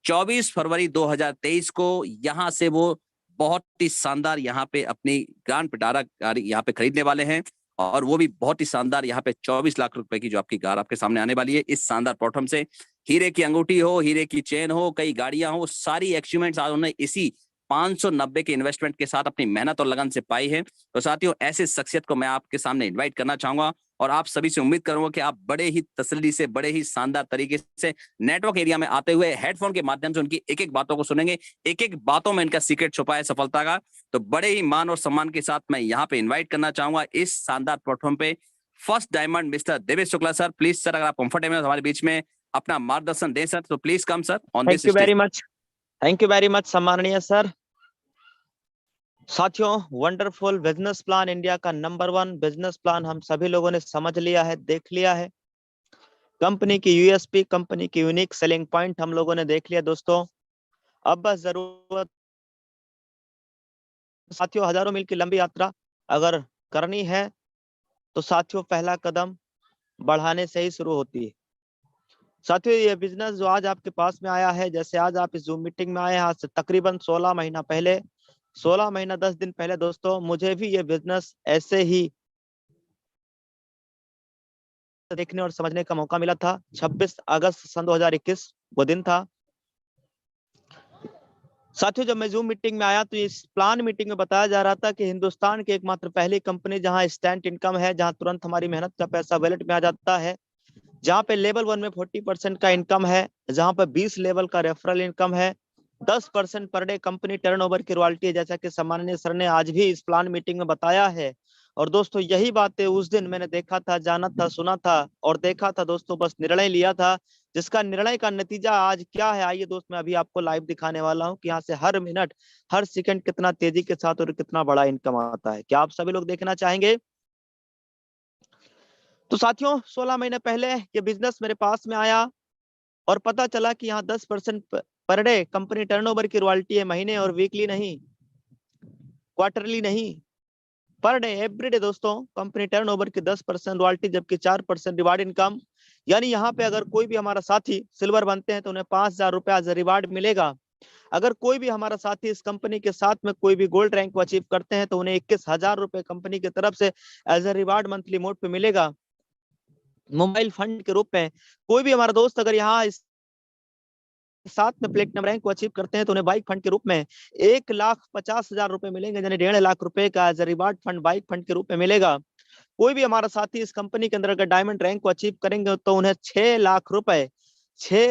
24 फरवरी 2023 को यहाँ से वो बहुत ही शानदार यहाँ पे अपनी ग्रांड पिटारा गाड़ी यहाँ पे खरीदने वाले हैं, और वो भी बहुत ही शानदार यहाँ पे 24 लाख रुपए की जो आपकी कार आपके सामने आने वाली है इस शानदार प्लेटफॉर्म से। हीरे की अंगूठी हो, हीरे की चेन हो, कई गाड़ियां हो, सारी अचीवमेंट्स आज उन्होंने इसी 590 के इन्वेस्टमेंट के साथ अपनी मेहनत और लगन से पाई है। तो साथियों ऐसे शख्सियत को मैं आपके सामने इन्वाइट करना चाहूंगा, और आप सभी से उम्मीद करूंगा कि आप बड़े ही तसल्ली से, बड़े ही शानदार तरीके से नेटवर्क एरिया में आते हुए हेडफोन के माध्यम से उनकी एक एक बातों को सुनेंगे। एक एक बातों में इनका सीक्रेट छुपा है सफलता का। तो बड़े ही मान और सम्मान के साथ मैं यहाँ पे इन्वाइट करना चाहूंगा इस शानदार प्लेटफॉर्म पे first diamond mister Devesh Shukla sir. Please sir, अगर आप कंफर्टेबल हैं हमारे बीच में अपना मार्गदर्शन दें सर, तो please come sir on this stage. Thank you very much सम्माननीय सर। साथियों, वंडरफुल बिजनेस प्लान, इंडिया का नंबर 1 बिजनेस प्लान हम सभी लोगों ने समझ लिया है, देख लिया है। कंपनी की यूएसपी, कंपनी की यूनिक सेलिंग पॉइंट हम लोगों ने देख लिया दोस्तों। अब बस जरूरत साथियों, हजारों मील की लंबी यात्रा अगर करनी है तो साथियों पहला कदम बढ़ाने से ही शुरू होती है। साथियों ये बिजनेस जो आज आपके पास में आया है, जैसे आज आप इस जूम मीटिंग में आए हैं, आज से तकरीबन 16 महीना पहले 16 महीना 10 दिन पहले दोस्तों मुझे भी ये बिजनेस ऐसे ही देखने और समझने का मौका मिला था। 26 अगस्त सन 2021 वो दिन था। साथियों, जब मैं जूम मीटिंग में आया तो इस प्लान मीटिंग में बताया जा रहा था कि हिंदुस्तान की एकमात्र पहली कंपनी जहां इंस्टेंट इनकम है, जहां तुरंत हमारी मेहनत का पैसा वॉलेट में आ जाता है, जहां पे लेवल 1 में 40% का इनकम है, जहां पे 20 लेवल का रेफरल इनकम है, 10% पर डे कंपनी टर्नओवर की रॉयल्टी है, जैसा कि सम्माननीय सर ने आज भी इस प्लान मीटिंग में बताया है। और दोस्तों यही बातें उस दिन मैंने देखा था, जाना था, सुना था और देखा था दोस्तों, बस निर्णय लिया था, जिसका निर्णय का नतीजा आज क्या है आइए दोस्त मैं अभी आपको लाइव दिखाने वाला हूं कि यहाँ से हर मिनट हर सेकंड कितना तेजी के साथ और कितना बड़ा इनकम आता है। क्या आप सभी लोग देखना चाहेंगे? तो साथियों 16 महीने पहले ये बिजनेस मेरे पास में आया और पता चला कि यहाँ 10% पर डे कंपनी टर्नओवर की रॉयल्टी है, महीने और वीकली नहीं, क्वार्टरली नहीं, पर डे एवरीडे दोस्तों कंपनी टर्नओवर की 10% रॉयल्टी, जबकि 4% रिवार्ड इनकम। यानी यहाँ पे अगर कोई भी हमारा साथी सिल्वर बनते हैं तो उन्हें 5,000 रुपया एज रिवार्ड मिलेगा। अगर कोई भी हमारा साथी इस कंपनी के साथ में कोई भी गोल्ड रैंक को अचीव करते हैं तो उन्हें 21,000 रुपए कंपनी की तरफ से as a reward monthly mode पे मिलेगा, मोबाइल फंड के रूप में। कोई भी हमारा दोस्त अगर यहाँ इस साथ में प्लेटिनम रैंक को अचीव करते हैं तो उन्हें बाइक फंड के रूप में 1,50,000 रुपए मिलेंगे, यानी 1.5 लाख रुपए का as reward fund bike fund के रूप में मिलेगा। कोई भी हमारा साथी इस कंपनी के अंदर अगर डायमंड रैंक को अचीव करेंगे तो उन्हें 6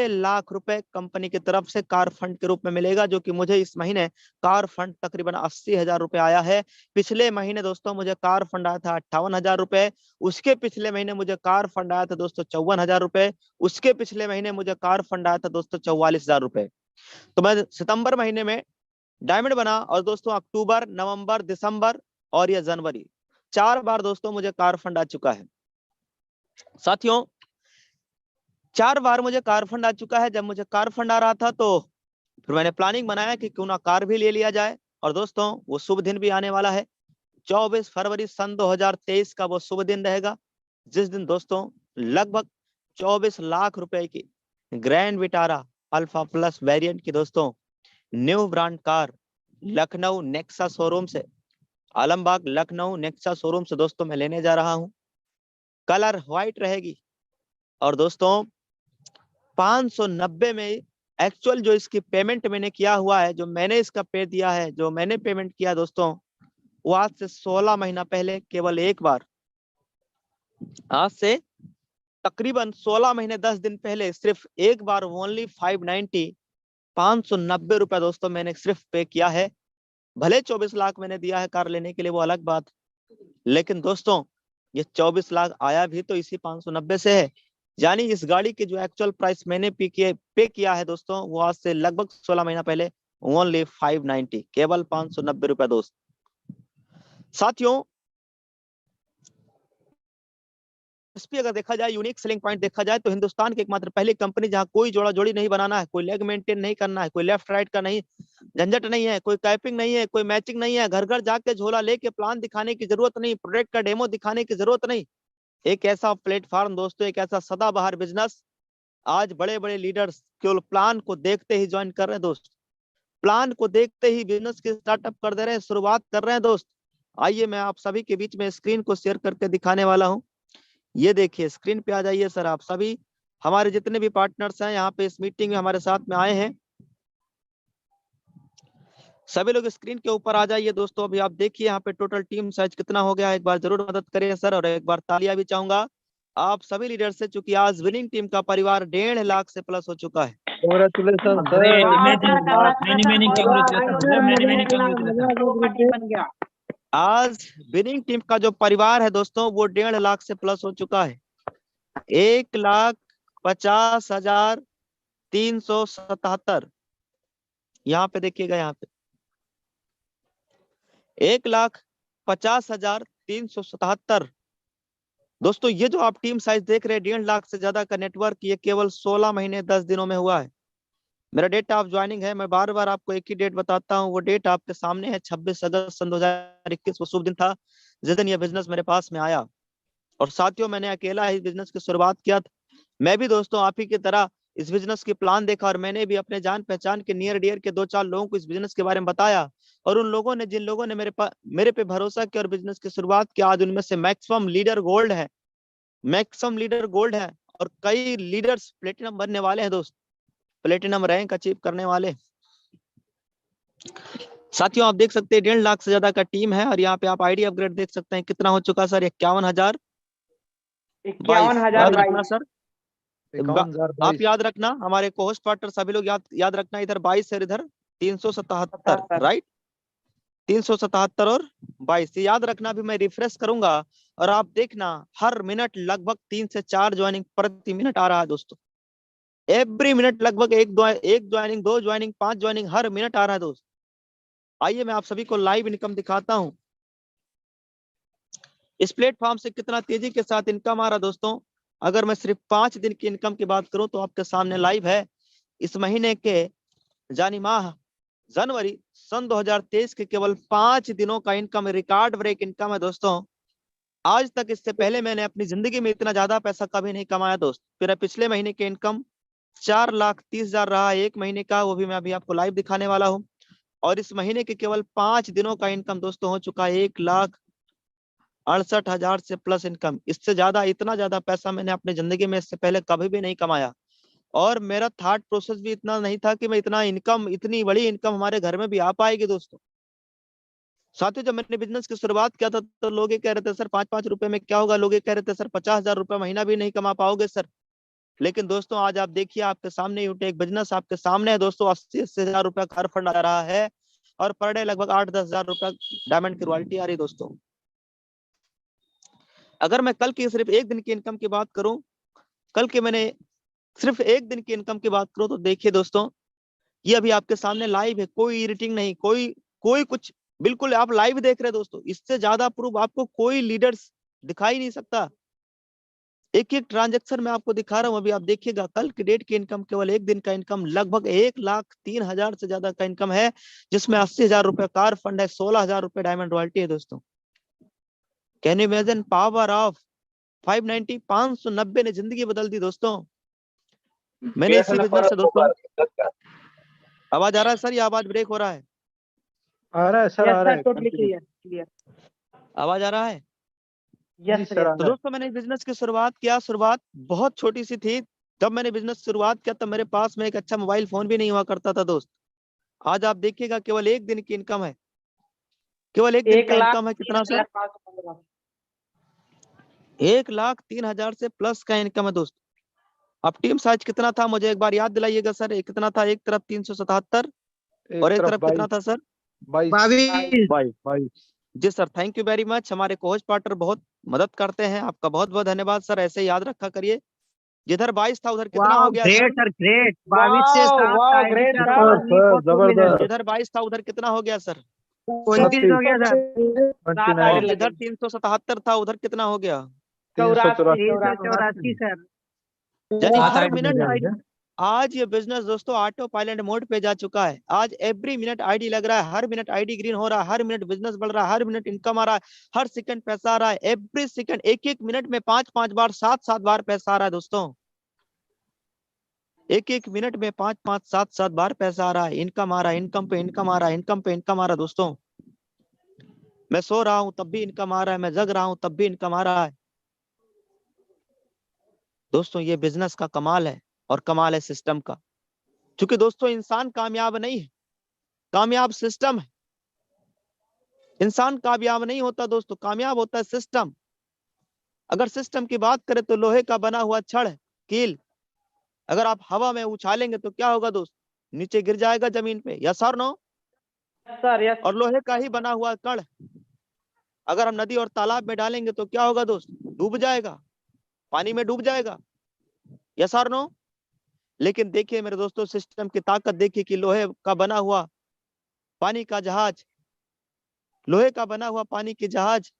लाख रुपए कंपनी की तरफ से कार फंड के रूप में मिलेगा, जो कि मुझे इस महीने कार फंड तकरीबन 80,000 रुपए आया है। पिछले महीने दोस्तों मुझे कार फंड आया था 58,000 रुपए, उसके पिछले महीने मुझे कार फंड आया था दोस्तों 54,000 रुपए, उसके पिछले महीने मुझे कार फंड आया था दोस्तों 44,000 रुपए। तो मैं सितंबर महीने में डायमंड बना और दोस्तों अक्टूबर, नवंबर, दिसंबर और यह जनवरी 4 बार दोस्तों मुझे कार फंड आ चुका है। साथियों 4 बार मुझे कार फंड आ चुका है। जब मुझे कार फंड आ रहा था तो फिर मैंने प्लानिंग बनाया कि क्यों ना कार भी ले लिया जाए। और दोस्तों वो शुभ दिन भी आने वाला है, 24 फरवरी सन 2023 का वो शुभ दिन रहेगा, जिस दिन दोस्तों लगभग 24 लाख रुपए की grand Vitara alpha plus variant की दोस्तों new brand car Lucknow Nexa showroom से, आलमबाग लखनऊ नेक्सा शोरूम से दोस्तों मैं लेने जा रहा हूं। कलर व्हाइट रहेगी और दोस्तों 590 में एक्चुअल जो इसकी पेमेंट मैंने किया हुआ है, जो मैंने इसका पे दिया है, जो मैंने पेमेंट किया दोस्तों, वो आज से 16 महीना पहले केवल एक बार, आज से तकरीबन 16 महीने 10 दिन पहले सिर्फ एक बार ओनली 590 रुपए दोस्तों मैंने सिर्फ पे किया है। भले 24 लाख मैंने दिया है कार लेने के लिए, वो अलग बात, लेकिन दोस्तों ये 24 लाख आया भी तो इसी 590 से है। यानी इस गाड़ी की जो एक्चुअल प्राइस मैंने पे किया है दोस्तों, वो आज से लगभग 16 महीना पहले ओनली 590, केवल 590 रुपए दोस्त। साथियों अगर देखा जाए, यूनिक सेलिंग पॉइंट देखा जाए तो हिंदुस्तान की एकमात्र पहली कंपनी जहां कोई जोड़ा जोड़ी नहीं बनाना है, कोई लेग मेंटेन नहीं करना है, कोई लेफ्ट राइट का नहीं झंझट नहीं है, कोई कैपिंग नहीं है, कोई मैचिंग नहीं है, घर घर जाके झोला लेके प्लान दिखाने की जरूरत नहीं, प्रोडक्ट का डेमो दिखाने की जरूरत नहीं। एक ऐसा प्लेटफॉर्म दोस्तों, एक ऐसा सदाबहार बिजनेस, आज बड़े बड़े लीडर्स केवल प्लान को देखते ही ज्वाइन कर रहे हैं दोस्त, प्लान को देखते ही बिजनेस की स्टार्टअप कर दे रहे हैं, शुरुआत कर रहे हैं दोस्त। आइए मैं आप सभी के बीच में स्क्रीन को शेयर करके दिखाने वाला हूं। ये देखिए स्क्रीन पे आ जाइए सर, आप सभी हमारे जितने भी पार्टनर्स हैं यहाँ पे इस मीटिंग में हमारे साथ में आए हैं, सभी लोग स्क्रीन के ऊपर आ जाइए दोस्तों। अभी आप देखिए यहाँ पे टोटल टीम साइज कितना हो गया है, एक बार जरूर मदद करिए सर, और एक बार तालियां भी चाहूंगा आप सभी लीडर से, चूंकि आज विनिंग टीम का परिवार 1.5 लाख से प्लस हो चुका है। Congratulations, sir. आज विनिंग टीम का जो परिवार है दोस्तों वो 1.5 लाख से प्लस हो चुका है। 1,50,377 यहाँ पे देखिएगा, यहाँ पे 1,50,377 दोस्तों। ये जो आप टीम साइज देख रहे हैं 1.5 लाख से ज्यादा का नेटवर्क, ये केवल 16 महीने 10 दिनों में हुआ है। मेरा डेट ऑफ ज्वाइनिंग है, मैं बार बार आपको एक ही डेट बताता हूँ, वो डेट आपके सामने है, 26 अगस्त सन 2021 वो शुभ दिन था जिस दिन ये बिजनेस मेरे पास में आया। और साथियों मैंने अकेला ही बिजनेस की शुरुआत किया था, मैं भी दोस्तों आप ही की तरह इस बिजनेस की प्लान देखा और मैंने भी अपने जान पहचान के नियर डियर के 2-4 लोगों को इस बिजनेस के बारे में बताया, और उन लोगों ने, जिन लोगों ने मेरे पे भरोसा किया और बिजनेस की शुरुआत की, आज उनमें से मैक्सिमम लीडर गोल्ड है, मैक्सिमम लीडर गोल्ड है, और कई लीडर्स प्लेटिनम बनने वाले हैं दोस्त, प्लेटिनम रैंक अचीव करने वाले। साथियों आप देख सकते हैं 1.5 लाख से ज्यादा का टीम है, और यहाँ पे आप आईडी अपग्रेड देख सकते हैं कितना हो चुका सर, 51,000 51,000 रखना सर। 51,000 आप याद रखना, हमारे को होस्ट पार्टनर सभी लोग याद रखना, इधर 22 है, इधर 377, राइट, 377 और 22 याद रखना। भी मैं रिफ्रेश करूंगा और आप देखना हर मिनट लगभग 3 से 4 ज्वाइनिंग प्रति मिनट आ रहा है दोस्तों, एवरी मिनट लगभग एक ज्वाइनिंग, 2 ज्वाइनिंग, 5 ज्वाइनिंग हर मिनट आ रहा है दोस्त। आइए मैं आप सभी को लाइव इनकम दिखाता हूं, इस प्लेटफॉर्म से कितना तेजी के साथ इनकम आ रहा है दोस्तों। अगर मैं सिर्फ 5 दिन की इनकम की बात करूं तो आपके सामने लाइव है, इस महीने के जानी माह जनवरी सन 2023 के केवल 5 दिनों का इनकम रिकॉर्ड ब्रेक इनकम है दोस्तों। आज तक इससे पहले मैंने अपनी जिंदगी में इतना ज्यादा पैसा कभी नहीं कमाया दोस्त। फिर पिछले महीने के इनकम 4,30,000 रहा एक महीने का, वो भी मैं अभी आपको लाइव दिखाने वाला हूँ। और इस महीने के केवल 5 दिनों का इनकम दोस्तों हो चुका है 1,68,000 से प्लस इनकम। इससे ज्यादा, इतना ज्यादा पैसा मैंने अपनी जिंदगी में इससे पहले कभी भी नहीं कमाया, और मेरा थॉट प्रोसेस भी इतना नहीं था कि मैं इतनी बड़ी इनकम हमारे घर में भी आ पाएगी दोस्तों। साथियों जब मैंने बिजनेस की शुरुआत किया था तो लोग ये कह रहे थे सर 5-5 रुपए में क्या होगा, लोग ये कह रहे थे सर 50,000 रुपए महीना भी नहीं कमा पाओगे सर। लेकिन दोस्तों आज आप देखिए, आपके सामने यूटेक बिजनेस आपके सामने है दोस्तों, 80,000 रुपया का फंड आ रहा है, और पर डे लगभग 8-10,000 रुपया डायमंड की रॉयल्टी आ रही दोस्तों। अगर मैं कल की सिर्फ एक दिन की इनकम की बात करूं, कल के मैंने सिर्फ एक दिन की इनकम की बात करूं तो देखिए दोस्तों, ये अभी आपके सामने लाइव है, कोई एडिटिंग नहीं, कोई कुछ, बिल्कुल आप लाइव देख रहे हैं दोस्तों। इससे ज्यादा प्रूफ आपको कोई लीडर्स दिखाई नहीं सकता। एक एक ट्रांजेक्शन में आपको दिखा रहा हूं, अभी आप देखिएगा कल की डेट की इनकम, केवल एक दिन का इनकम लगभग 1,03,000 से ज्यादा का इनकम है, जिसमें 80,000 रुपए कार फंड है, 16,000 रुपए डायमंड रॉयल्टी है दोस्तों। Can you imagine power of 590 ने जिंदगी बदल दी दोस्तों। मैंने इसी बिजनेस से दोस्तों, आवाज आ रहा है सर या आवाज ब्रेक हो रहा है? आ रहा है सर, आ रहा है, टोटली continue। क्लियर। आवाज आ रहा है? जी यस सर, आ तो रहा है। दोस्तों मैंने बिजनेस की शुरुआत किया, शुरुआत बहुत छोटी सी थी। जब मैंने बिजनेस शुरुआत किया तब मेरे पास में एक अच्छा मोबाइल फोन भी नहीं हुआ करता था दोस्त। आज आप देखिएगा केवल एक दिन की इनकम है, केवल एक दिन का इनकम है कितना सर, 1,03,000 से प्लस का इनकम है दोस्त। अब टीम साइज कितना था मुझे एक बार याद दिलाइएगा सर, कितना था? एक तरफ 377 और एक तरफ कितना था sir? 22। Ji sir, thank you very much. हमारे कोच पार्टनर बहुत मदद करते हैं, आपका बहुत बहुत धन्यवाद सर, ऐसे याद रखा करिए। जिधर 22 था उधर कितना हो गया सर? सर ग्रेट, 22 से 7 ग्रेट सर, जबरदस्त। जिधर 22 था उधर कितना हो गया सर? 29 हो गया सर, 29, और जिधर 377 था उधर कितना हो गया? 384 सर। यानी हर मिनट आज ये बिजनेस दोस्तों ऑटो पायलट मोड पे जा चुका है। आज एवरी मिनट आईडी लग रहा है, हर मिनट आईडी ग्रीन हो रहा है, हर मिनट बिजनेस बढ़ रहा है, हर मिनट इनकम आ रहा है, हर सेकंड पैसा आ रहा है, एवरी सेकंड, एक मिनट में 5-5 बार, 7-7 बार पैसा आ रहा है दोस्तों। एक मिनट में 5-5, 7-7 बार पैसा आ रहा है, इनकम आ रहा है, इनकम पे इनकम आ रहा है, इनकम पे इनकम आ रहा है दोस्तों। मैं सो रहा हूं तब भी इनकम आ रहा है, मैं जग रहा हूं तब भी इनकम आ रहा है दोस्तों। ये बिजनेस का कमाल है, और कमाल है सिस्टम का। क्योंकि दोस्तों इंसान कामयाब नहीं है, कामयाब सिस्टम है। इंसान कामयाब नहीं होता दोस्तों, कामयाब होता है सिस्टम। अगर सिस्टम की बात करें तो लोहे का बना हुआ छड़ कील, अगर आप हवा में उछालेंगे तो क्या होगा दोस्त? नीचे गिर जाएगा जमीन पे, यस और नो? Sir yes. और लोहे का ही बना हुआ कण अगर हम नदी और तालाब में डालेंगे तो क्या होगा दोस्त? डूब जाएगा, पानी में डूब जाएगा, यस और नो? लेकिन देखिए मेरे दोस्तों, सिस्टम की ताकत देखिए कि लोहे का बना हुआ पानी का जहाज, लोहे का बना हुआ पानी की जहाज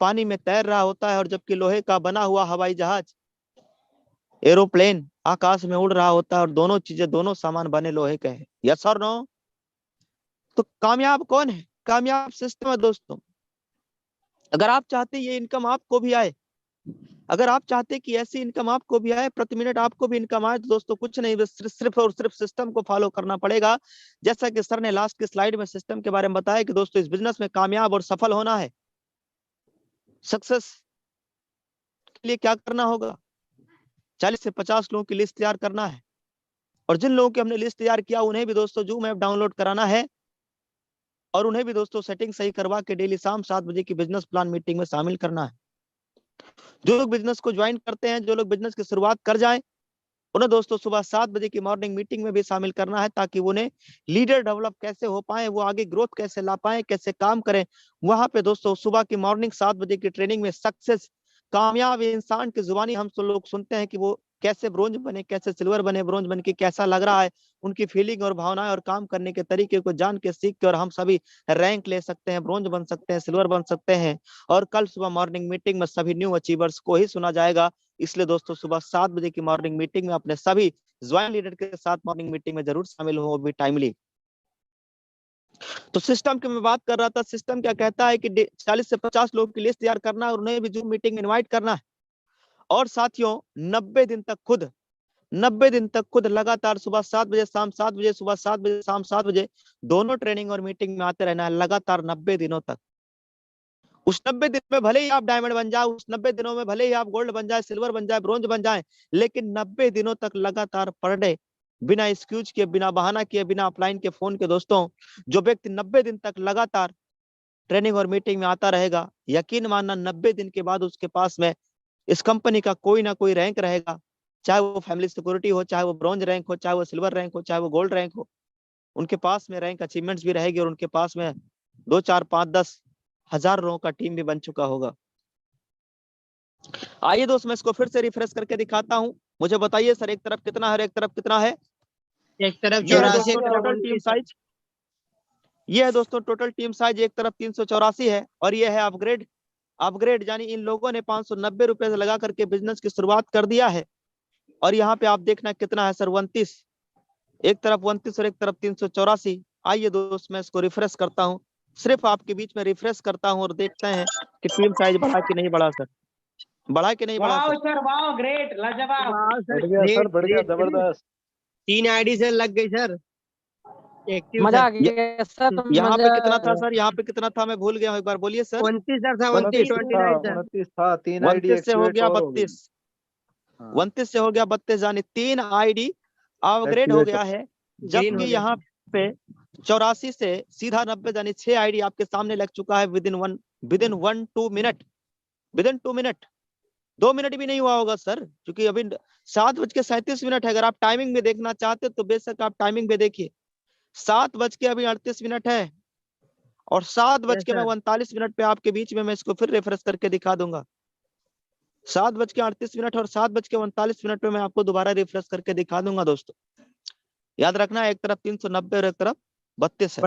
पानी में तैर रहा होता है, और जबकि लोहे का बना हुआ हवाई जहाज, एरोप्लेन आकाश में उड़ रहा होता है, और दोनों चीजें, दोनों सामान बने लोहे के हैं, यस और नो? तो कामयाब कौन है? कामयाब सिस्टम है दोस्तों। अगर आप चाहते हैं ये इनकम आपको भी आए, अगर आप चाहते हैं कि ऐसी इनकम आपको भी आए, प्रति मिनट आपको भी इनकम आए, तो दोस्तों कुछ नहीं, बस सिर्फ और सिर्फ सिस्टम को फॉलो करना पड़ेगा। जैसा कि सर ने लास्ट की स्लाइड में सिस्टम के बारे में बताया कि दोस्तों इस बिजनेस में कामयाब और सफल होना है, सक्सेस के लिए क्या करना होगा, 40 से 50 लोगों की लिस्ट तैयार करना है, और जिन लोगों की हमने लिस्ट तैयार किया उन्हें भी दोस्तों जूम ऐप डाउनलोड कराना है, और उन्हें भी दोस्तों सेटिंग सही करवा के डेली शाम 7 बजे की बिजनेस प्लान मीटिंग में शामिल करना है। जो लोग बिजनेस को ज्वाइन करते हैं, जो लोग बिजनेस की शुरुआत कर जाएं, उन्हें दोस्तों सुबह 7 बजे की मॉर्निंग मीटिंग में भी शामिल करना है, ताकि उन्हें लीडर डेवलप कैसे हो पाए, वो आगे ग्रोथ कैसे ला पाए, कैसे काम करें। वहां पे दोस्तों सुबह की मॉर्निंग 7 बजे की ट्रेनिंग में सक्सेस, कामयाब इंसान की जुबानी हम सब लोग सुनते हैं कि वो कैसे ब्रोंज बने, कैसे सिल्वर बने, ब्रोंज बन के कैसा लग रहा है, उनकी फीलिंग और भावनाएं और काम करने के तरीके को जान के सीख के, और हम सभी रैंक ले सकते हैं, ब्रोंज बन सकते हैं, सिल्वर बन सकते हैं। और कल सुबह मॉर्निंग मीटिंग में सभी न्यू अचीवर्स को ही सुना जाएगा। इसलिए दोस्तों सुबह 7 बजे की मॉर्निंग मीटिंग में अपने सभी ज्वाइन लीडर के साथ मॉर्निंग मीटिंग में जरूर शामिल हो, भी टाइमली। तो सिस्टम की मैं बात कर रहा था, सिस्टम क्या कहता है कि 40 से 50 लोगों की लिस्ट तैयार करना है और उन्हें भी जूम मीटिंग में इनवाइट करना है। और साथियों 90 दिन तक खुद लगातार सुबह 7 बजे, शाम 7 बजे, सुबह 7 बजे, शाम 7 बजे दोनों ट्रेनिंग और मीटिंग में आते रहना है लगातार 90 दिनों तक। उस 90 दिन में भले ही आप डायमंड बन जाए, उस 90 दिनों में भले ही आप गोल्ड बन जाए, सिल्वर बन जाए, ब्रोंज बन जाए, लेकिन 90 दिनों तक लगातार पर डे, बिना एक्सक्यूज किए, बिना बहाना किए, बिना अपलाइन के, फोन के, दोस्तों जो व्यक्ति 90 दिन तक लगातार ट्रेनिंग और मीटिंग में आता रहेगा, यकीन मानना 90 दिन के बाद उसके पास में इस कंपनी का कोई ना कोई रैंक रहेगा, चाहे वो फैमिली सिक्योरिटी हो, चाहे वो ब्रॉन्ज रैंक हो, चाहे वो सिल्वर रैंक हो, चाहे वो गोल्ड रैंक हो, उनके पास में रैंक अचीवमेंट्स भी रहेगी, और उनके पास में 2, 4, 5, 10 हजार लोगों का टीम भी बन चुका होगा। आइए दोस्त मैं इसको फिर से रिफ्रेश करके दिखाता हूं। मुझे बताइए सर, एक तरफ कितना है और एक तरफ कितना है? एक तरफ ये है 84 दोस्तों टोटल टीम साइज, ये है दोस्तों टोटल टीम साइज, एक तरफ 384 है, और ये है अपग्रेड यानी इन लोगों ने 590 रुपए से लगा करके बिजनेस की शुरुआत कर दिया है। और यहाँ पे आप देखना कितना है सर, 29, एक तरफ 29 और एक तरफ 384। आइए दोस्त मैं इसको रिफ्रेश करता हूँ, सिर्फ आपके बीच में रिफ्रेश करता हूँ और देखते हैं कि टीम साइज बढ़ा कि नहीं बढ़ा सर, बढ़ा कि नहीं बढ़ा सर? वाह ग्रेट, लाजवाब, बढ़ गया सर, बढ़ गया, जबरदस्त। 3 आईडी से लग गई सर, एक्टिव मजा आ सर। गया सर, यहाँ पे मजा कितना था सर, यहाँ पे कितना था, मैं भूल गया हूँ, एक बार बोलिए सर। 29 सर था, 29 था, 29 सर। 29 था, 3 आईडी 29 से हो एक्टिवेट गया और हो गई। 32, 29 से हो गया 32, यानी 3 आईडी अपग्रेड हो गया है। जबकि यहाँ पे 84 से सीधा 90 यानी 6 आईडी आपके सामने लग चुका है within 2 minute, within 2 minute, 2 minute भी नहीं हुआ होगा सर, क्योंकि अभी 7:37 है। अगर आप टाइमिंग में देखना चाहते तो बेशक आप टाइमिंग में देखिए, 7:38 है, और 7:39 पे आपके बीच में मैं इसको फिर रेफरेंस करके दिखा दूंगा। 7:38 और 7:39 पे मैं आपको दोबारा रिफ्रेश करके दिखा दूंगा दोस्तों। याद रखना, एक तरफ 390 और एक तरफ 32 है।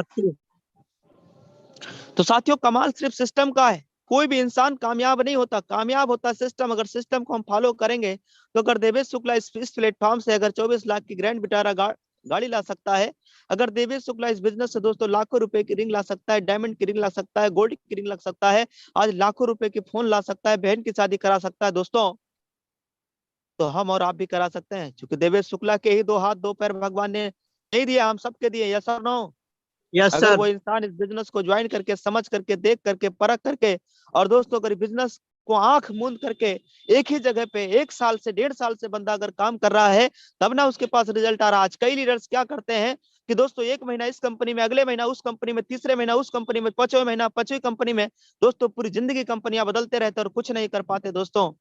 तो साथियों कमाल सिर्फ सिस्टम का है, कोई भी इंसान कामयाब नहीं होता, कामयाब होता सिस्टम। अगर सिस्टम को हम फॉलो करेंगे तो अगर देवेश शुक्ला इस प्लेटफॉर्म से अगर 24 लाख की ग्रैंड विटारा गाड़ी ला सकता है, अगर देवेश शुक्ला इस बिजनेस से दोस्तों लाखों रुपए की रिंग ला सकता है, डायमंड की रिंग ला सकता है, गोल्ड की रिंग ला सकता है, आज लाखों रुपए की फोन ला सकता है, बहन की शादी करा सकता है दोस्तों, तो हम और आप भी करा सकते हैं, क्योंकि देवेश शुक्ला के ही 2 हाथ 2 पैर भगवान ने नहीं दिए, हम सबके दिए। यस और नो? यस अगर सर। वो इंसान इस बिजनेस को ज्वाइन करके, समझ करके, देख करके, परख करके, और दोस्तों अगर बिजनेस को आंख मूंद करके एक ही जगह पे 1 साल से 1.5 साल से बंदा अगर काम कर रहा है, तब ना उसके पास रिजल्ट आ रहा है। आज कई लीडर्स क्या करते हैं कि दोस्तों 1 महीना इस कंपनी में, अगले महीना उस कंपनी में, तीसरे महीना उस कंपनी में, 5वें महीना 5वीं कंपनी में, दोस्तों पूरी जिंदगी कंपनियां बदलते रहते और कुछ नहीं कर पाते दोस्तों।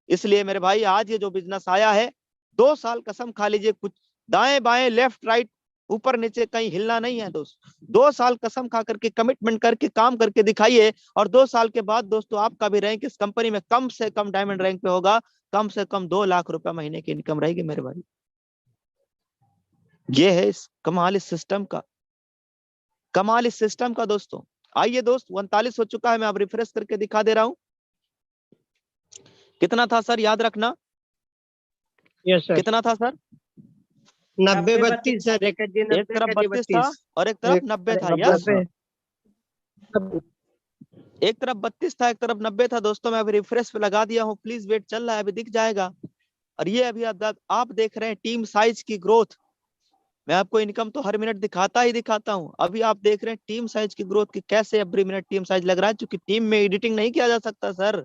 इसलिए मेरे भाई आज ये जो बिजनेस आया है, 2 साल कसम खा लीजिए, कुछ दाएं बाएं लेफ्ट राइट ऊपर नीचे कहीं हिलना नहीं है दोस्त। 2 साल कसम खा करके, कमिटमेंट करके, काम करके दिखाइए, और 2 साल के बाद दोस्तों आपका भी रैंक इस कंपनी में कम से कम डायमंड रैंक पे होगा, कम से कम 2 लाख रुपए महीने की इनकम रहेगी मेरे भाई। ये है इस कमाल, इस सिस्टम का कमाल, इस सिस्टम का दोस्तों। आइए दोस्त 39 हो चुका है, मैं अब रिफ्रेश करके दिखा दे रहा हूं। कितना था सर, याद रखना? Yes sir. कितना था सर? 90 32 सर, एक तरफ 32 था और एक तरफ 90 था। यस एक तरफ 32 था, एक तरफ 90 था दोस्तों। मैं अभी रिफ्रेश पे लगा दिया हूँ, प्लीज वेट चल रहा है, अभी दिख जाएगा। और ये अभी आप देख रहे हैं टीम साइज की ग्रोथ। मैं आपको इनकम तो हर मिनट दिखाता ही दिखाता हूँ। अभी आप देख रहे हैं टीम साइज की ग्रोथ की कैसे एवरी मिनट टीम साइज लग रहा है, क्योंकि टीम में एडिटिंग नहीं किया जा सकता सर।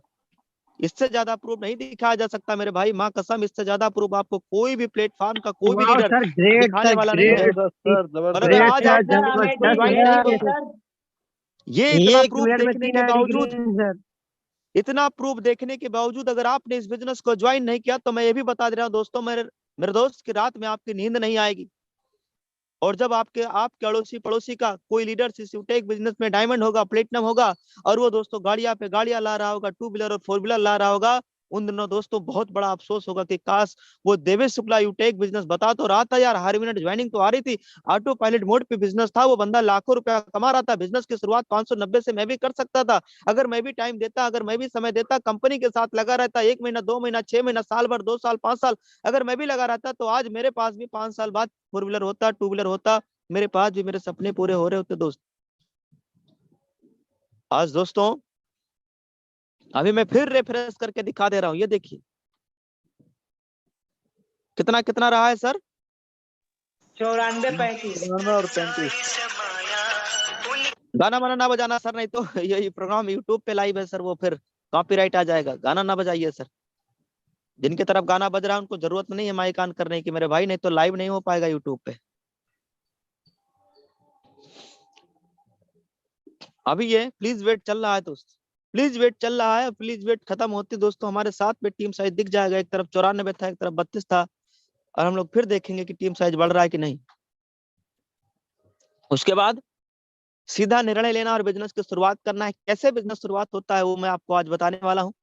इससे ज्यादा प्रूफ नहीं दिखाया जा सकता मेरे भाई, माँ कसम, इससे ज्यादा प्रूफ आपको कोई भी प्लेटफॉर्म का कोई भी वाह लीडर सर, ग्रेट दिखाने सर, वाला नहीं है। ग्रेट। जबरदस्त सर, और अगर जबरदस्त। ग्रेट आज सर, आप लोग किसी को जबरदस्त ज्वाइन नहीं सर। कर, ये इतना एक प्रूफ मिनट में देखने 3 के आईडी बावजूद, ग्रीन सर। इतना प्रूफ देखने के बावजूद अगर आपने इस बिजनेस को ज्वाइन नहीं किया, तो मैं ये भी बता दे रहा हूँ दोस्तों, मेरे मेरे दोस्त की रात में आपकी नींद नहीं आएगी। और जब आपके अड़ोसी पड़ोसी का कोई लीडर सिस्यूटेक बिजनेस में डायमंड होगा, प्लेटिनम होगा, और वो दोस्तों गाड़ियां पे गाड़ियां ला रहा होगा, 2 व्हीलर और 4 व्हीलर ला रहा होगा, उन दिनों दोस्तों बहुत बड़ा अफसोस होगा कि काश वो देवेश शुक्ला यूटेक बिजनेस बता तो रहा था यार, हर मिनट ज्वाइनिंग तो आ रही थी, ऑटो पायलट मोड पे बिजनेस था, वो बंदा लाखों रुपया कमा रहा था, बिजनेस की शुरुआत 590 से मैं भी कर सकता था, अगर मैं भी टाइम देता, अगर मैं भी समय देता, कंपनी के साथ लगा रहता, 1 महीना 2 महीना 6 महीना साल भर 2 साल 5 साल अगर मैं भी लगा रहता, तो आज मेरे पास भी 5 साल बाद 4 व्हीलर होता, 2 व्हीलर होता, मेरे पास भी मेरे सपने पूरे हो रहे होते दोस्त। आज दोस्तों अभी मैं फिर रेफरेंस करके दिखा दे रहा हूं, ये देखिए कितना कितना रहा है सर, 94-35। 94 और 35। गाना वाना ना बजाना सर, नहीं तो ये प्रोग्राम यूट्यूब पे लाइव है सर, वो फिर कॉपीराइट आ जाएगा, गाना ना बजाइए सर। जिनके तरफ गाना बज रहा है उनको जरूरत नहीं है माइक ऑन करने की मेरे भाई, नहीं तो लाइव नहीं हो पाएगा यूट्यूब पे। अभी ये प्लीज वेट चल रहा है दोस्त, प्लीज वेट चल रहा है, प्लीज वेट खत्म होती दोस्तों हमारे साथ में टीम साइज दिख जाएगा, एक तरफ 94 था, एक तरफ 32 था, और हम लोग फिर देखेंगे कि टीम साइज बढ़ रहा है कि नहीं। उसके बाद सीधा निर्णय लेना और बिजनेस की शुरुआत करना है। कैसे बिजनेस शुरुआत होता है वो मैं आपको आज बताने वाला हूँ,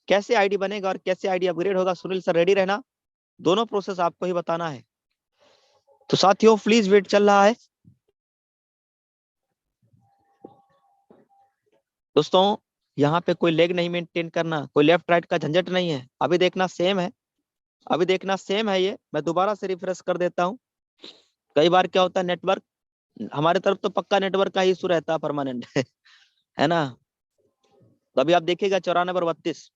कैसे आईडी बनेगा और कैसे आईडी अपग्रेड होगा। सुनील सर रेडी रहना, दोनों प्रोसेस आपको ही बताना है। तो साथियों प्लीज वेट चल रहा है दोस्तों, यहाँ पे कोई लेग नहीं मेंटेन करना, कोई लेफ्ट राइट का झंझट नहीं है, अभी देखना सेम है, अभी देखना सेम है। ये मैं दोबारा से रिफ्रेश कर देता हूँ। कई बार क्या होता है, नेटवर्क हमारे तरफ तो पक्का नेटवर्क का इशू रहता है परमानेंट है ना। तो अभी आप देखिएगा 94 और 32।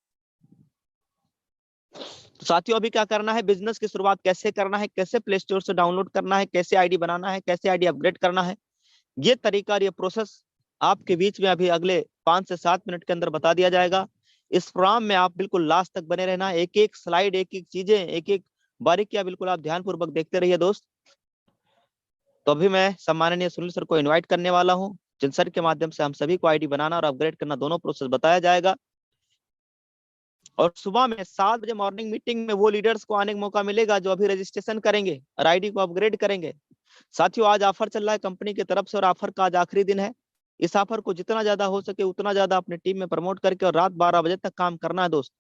तो साथियों अभी क्या करना है, बिजनेस की शुरुआत कैसे करना है, कैसे प्ले स्टोर से डाउनलोड करना है, कैसे आईडी बनाना है, कैसे आईडी अपग्रेड करना है, ये तरीका और ये प्रोसेस आपके बीच में अभी अगले 5 से 7 मिनट के अंदर बता दिया जाएगा। इस प्रोग्राम में आप बिल्कुल लास्ट तक बने रहना, एक एक स्लाइड, एक एक चीजें, एक एक बारीकियां बिल्कुल आप ध्यानपूर्वक देखते रहिए दोस्त। तो अभी मैं सम्माननीय सुनील सर को इनवाइट करने वाला हूं, जिन सर के माध्यम से हम सभी को आईडी बनाना और अपग्रेड करना दोनों प्रोसेस बताया जाएगा। और सुबह में 7 बजे मॉर्निंग मीटिंग में वो लीडर्स को आने का मौका मिलेगा जो अभी रजिस्ट्रेशन करेंगे और आईडी को अपग्रेड करेंगे। साथियों आज ऑफर चल रहा है कंपनी की तरफ से, और ऑफर का आज आखिरी दिन है। इस ऑफर को जितना ज्यादा हो सके उतना ज्यादा अपनी टीम में प्रमोट करके और रात 12 बजे तक काम करना है दोस्त।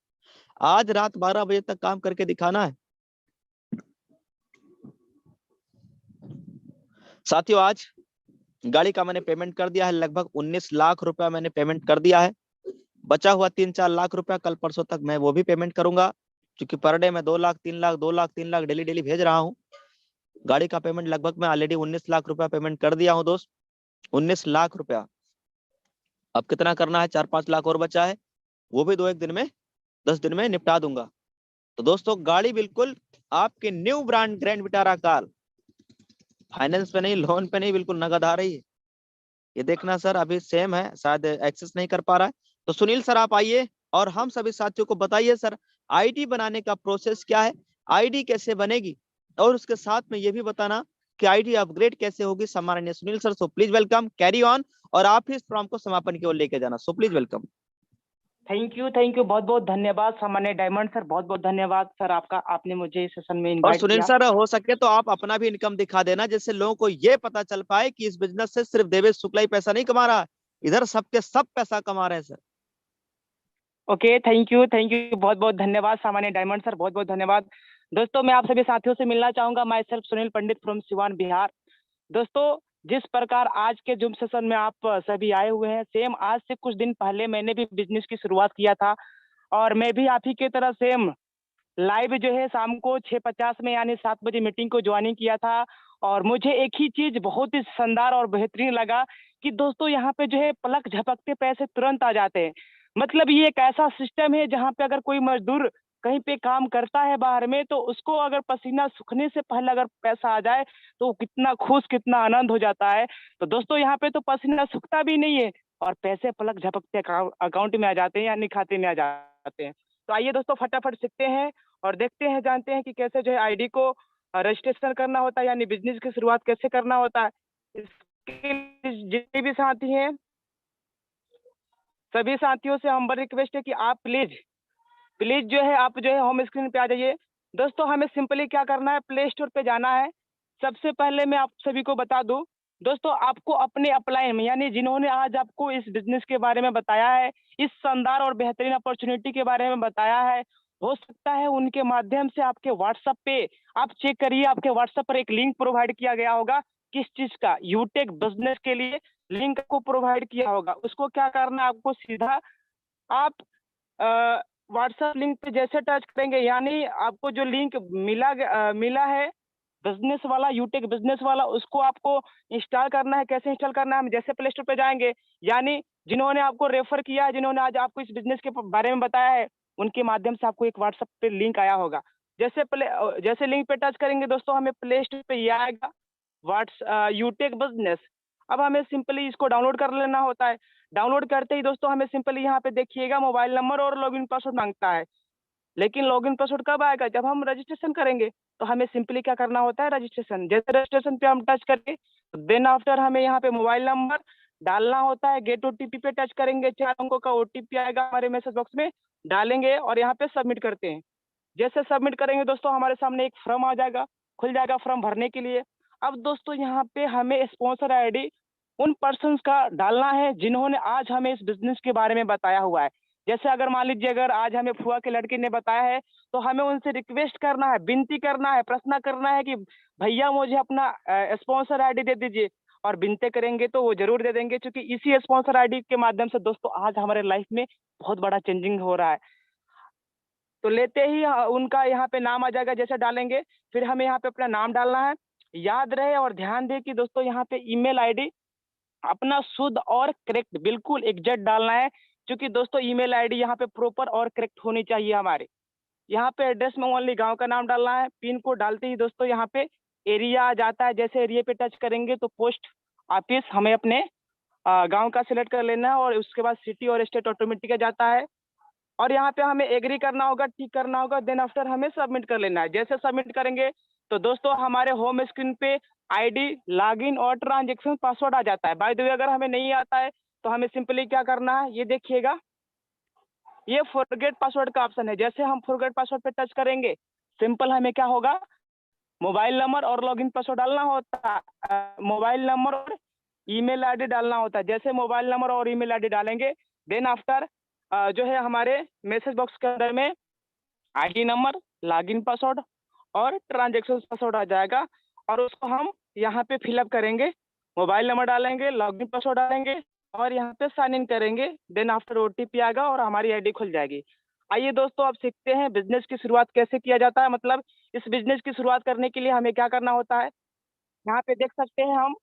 आज रात 12 बजे तक काम करके दिखाना है साथियों। आज गाड़ी का मैंने पेमेंट कर दिया है, लगभग 19 लाख रुपया मैंने पेमेंट कर दिया है। बचा हुआ 3-4 लाख रुपया कल परसों तक मैं वो भी पेमेंट करूंगा, क्योंकि पर डे मैं 2 लाख 3 लाख 2 लाख 3 लाख डेली डेली भेज रहा हूँ। गाड़ी का पेमेंट लगभग मैं ऑलरेडी 19 लाख रुपया पेमेंट कर दिया हूँ दोस्त, 19 लाख रुपया। अब कितना करना है, 4-5 लाख और बचा है, वो भी 2-1 दिन में 10 दिन में निपटा दूंगा। तो दोस्तों गाड़ी बिल्कुल आपके new brand grand Vitara car, finance पे नहीं, लोन पे नहीं, बिल्कुल नगद आ रही है। ये देखना सर अभी सेम है, शायद एक्सेस नहीं कर पा रहा है। तो सुनील सर आप आइए और हम सभी साथियों को बताइए सर आईडी बनाने का प्रोसेस क्या है, आईडी कैसे बनेगी, और उसके साथ में ये भी बताना कि आईडी अपग्रेड कैसे होगी। सम्माननीय Sunil sir, so please welcome, carry on, और आप ही इस प्रोग्राम को समापन की ओर लेके जाना, so please welcome. Thank you, बहुत बहुत धन्यवाद सामान्य डायमंड सर, बहुत बहुत धन्यवाद सर आपका, आपने मुझे इस सेशन में और इनवाइट सुनील किया। सर हो सके तो आप अपना भी इनकम दिखा देना, जिससे लोगों को ये पता चल पाए कि इस बिजनेस से सिर्फ देवेश शुक्ला ही पैसा नहीं कमा रहा, इधर सबके सब पैसा कमा रहे हैं सर। ओके, थैंक यू, बहुत बहुत धन्यवाद सामान्य डायमंड सर, बहुत बहुत धन्यवाद। दोस्तों मैं आप सभी साथियों से मिलना चाहूंगा, my self Sunil Pandit from Siwan Bihar. दोस्तों जिस प्रकार आज के जूम सेशन में आप सभी आए हुए हैं, सेम आज से कुछ दिन पहले मैंने भी बिजनेस की शुरुआत किया था, और मैं भी आप ही की तरह सेम लाइव जो है शाम को 6:50 में यानी 7 बजे मीटिंग को ज्वाइनिंग किया था, और मुझे एक ही चीज बहुत ही शानदार और बेहतरीन लगा कि दोस्तों यहाँ पे जो है पलक झपकते पैसे तुरंत आ जाते हैं। मतलब ये एक ऐसा सिस्टम है जहाँ पे अगर कोई मजदूर कहीं पे काम करता है बाहर में, तो उसको अगर पसीना सूखने से पहले अगर पैसा आ जाए तो वो कितना खुश, कितना आनंद हो जाता है। तो दोस्तों यहाँ पे तो पसीना सूखता भी नहीं है और पैसे पलक झपकते अकाउंट में आ जाते हैं, यानी खाते में आ जाते हैं। तो आइए दोस्तों फटाफट सीखते हैं और देखते हैं, जानते हैं कि कैसे जो है आईडी को रजिस्ट्रेशन करना होता है, यानी बिजनेस की शुरुआत कैसे करना होता है। इसके लिए जितने भी साथी हैं, सभी साथियों से हम्बल रिक्वेस्ट है कि आप प्लीज जो है आप जो है होम स्क्रीन पे आ जाइए। दोस्तों हमें सिंपली क्या करना है, प्ले स्टोर पे जाना है। सबसे पहले मैं आप सभी को बता दूं दोस्तों, आपको अपने अपलाइन में, यानी जिन्होंने आज आपको इस बिजनेस के बारे में बताया है, इस शानदार और बेहतरीन अपॉर्चुनिटी के बारे में बताया है, हो सकता है उनके माध्यम से आपके व्हाट्सएप पे आप चेक करिए, आपके व्हाट्सएप पर एक लिंक प्रोवाइड किया गया होगा। किस चीज का? यूटेक बिजनेस के लिए लिंक को प्रोवाइड किया होगा। उसको क्या करना है, आपको सीधा आप व्हाट्सएप लिंक पे जैसे टच करेंगे, यानी आपको जो लिंक मिला है बिजनेस वाला, यूटेक बिजनेस वाला, उसको आपको इंस्टॉल करना है। कैसे इंस्टॉल करना है? हम जैसे प्ले स्टोर पे जाएंगे, यानी जिन्होंने आपको रेफर किया है, जिन्होंने आज आपको इस बिजनेस के बारे में बताया है, उनके माध्यम से आपको एक व्हाट्सएप पे लिंक आया होगा। जैसे लिंक पे टच करेंगे दोस्तों, हमें प्ले स्टोर पे ये आएगा यूटेक बिजनेस। अब हमें सिंपली इसको डाउनलोड कर लेना होता है। डाउनलोड करते ही दोस्तों हमें सिंपली यहाँ पे देखिएगा मोबाइल नंबर और लॉगिन पासवर्ड मांगता है। लेकिन लॉगिन पासवर्ड कब आएगा? जब हम रजिस्ट्रेशन करेंगे। तो हमें सिंपली क्या करना होता है, रजिस्ट्रेशन। जैसे रजिस्ट्रेशन पे हम टच करके देन आफ्टर हमें यहाँ पे मोबाइल नंबर डालना होता है। गेट ओटीपी पे टच करेंगे, 4 अंकों का ओटीपी आएगा हमारे मैसेज बॉक्स में, डालेंगे और यहाँ पे सबमिट करते हैं। जैसे सबमिट करेंगे दोस्तों, हमारे सामने एक फॉर्म आ जाएगा, खुल जाएगा फॉर्म भरने के लिए। अब दोस्तों यहाँ पे हमें स्पॉन्सर आईडी उन पर्सन्स का डालना है जिन्होंने आज हमें इस बिजनेस के बारे में बताया हुआ है। जैसे अगर मान लीजिए अगर आज हमें फुआ के लड़के ने बताया है, तो हमें उनसे रिक्वेस्ट करना है, विनती करना है, प्रश्न करना है कि भैया मुझे अपना स्पॉन्सर आईडी दे दीजिए। और विनती करेंगे तो वो जरूर दे देंगे, क्योंकि इसी स्पॉन्सर आईडी के माध्यम से दोस्तों आज हमारे लाइफ में बहुत बड़ा चेंजिंग हो रहा है। तो लेते ही उनका यहाँ पे नाम आ जाएगा। जैसे डालेंगे, फिर हमें यहाँ पे अपना नाम डालना है। याद रहे और ध्यान दें कि दोस्तों यहाँ पे ईमेल आईडी अपना शुद्ध और करेक्ट, बिल्कुल एग्जैक्ट डालना है, क्योंकि दोस्तों ईमेल आईडी यहाँ पे प्रॉपर और करेक्ट होनी चाहिए हमारे। यहाँ पे एड्रेस में ओनली गांव का नाम डालना है। पिन कोड डालते ही दोस्तों यहाँ पे एरिया आ जाता है। जैसे एरिया पे टच करेंगे तो पोस्ट ऑफिस हमें अपने गांव का सिलेक्ट कर लेना है, और उसके बाद सिटी और स्टेट ऑटोमेटिक आ जाता है। और यहाँ पे हमें एग्री करना होगा, टिक करना होगा, देन आफ्टर हमें सबमिट कर लेना है। जैसे सबमिट करेंगे तो दोस्तों हमारे होम स्क्रीन पे आईडी, लॉगिन और ट्रांजैक्शन पासवर्ड आ जाता है। बाय द वे अगर हमें नहीं आता है तो हमें सिंपली क्या करना है, ये देखिएगा, ये फॉरगेट पासवर्ड का ऑप्शन है। जैसे हम फॉरगेट पासवर्ड पे टच करेंगे, सिंपल हमें क्या होगा, मोबाइल नंबर और लॉगिन पासवर्ड डालना होता है, मोबाइल नंबर और ईमेल आईडी डालना होता है। जैसे मोबाइल नंबर और ईमेल आईडी डालेंगे, देन आफ्टर जो है हमारे मैसेज बॉक्स के अंदर में आईडी नंबर, लॉगिन पासवर्ड और ट्रांजैक्शन पासवर्ड आ जाएगा, और उसको हम यहाँ पे फिलअप करेंगे। मोबाइल नंबर डालेंगे, लॉगिन पासवर्ड डालेंगे और यहाँ पे साइन इन करेंगे। देन आफ्टर ओटीपी आएगा और हमारी आईडी खुल जाएगी। आइए दोस्तों अब सीखते हैं बिजनेस की शुरुआत कैसे किया जाता है। मतलब इस बिजनेस की शुरुआत करने के लिए हमें क्या करना होता है। यहाँ पे देख सकते हैं हम,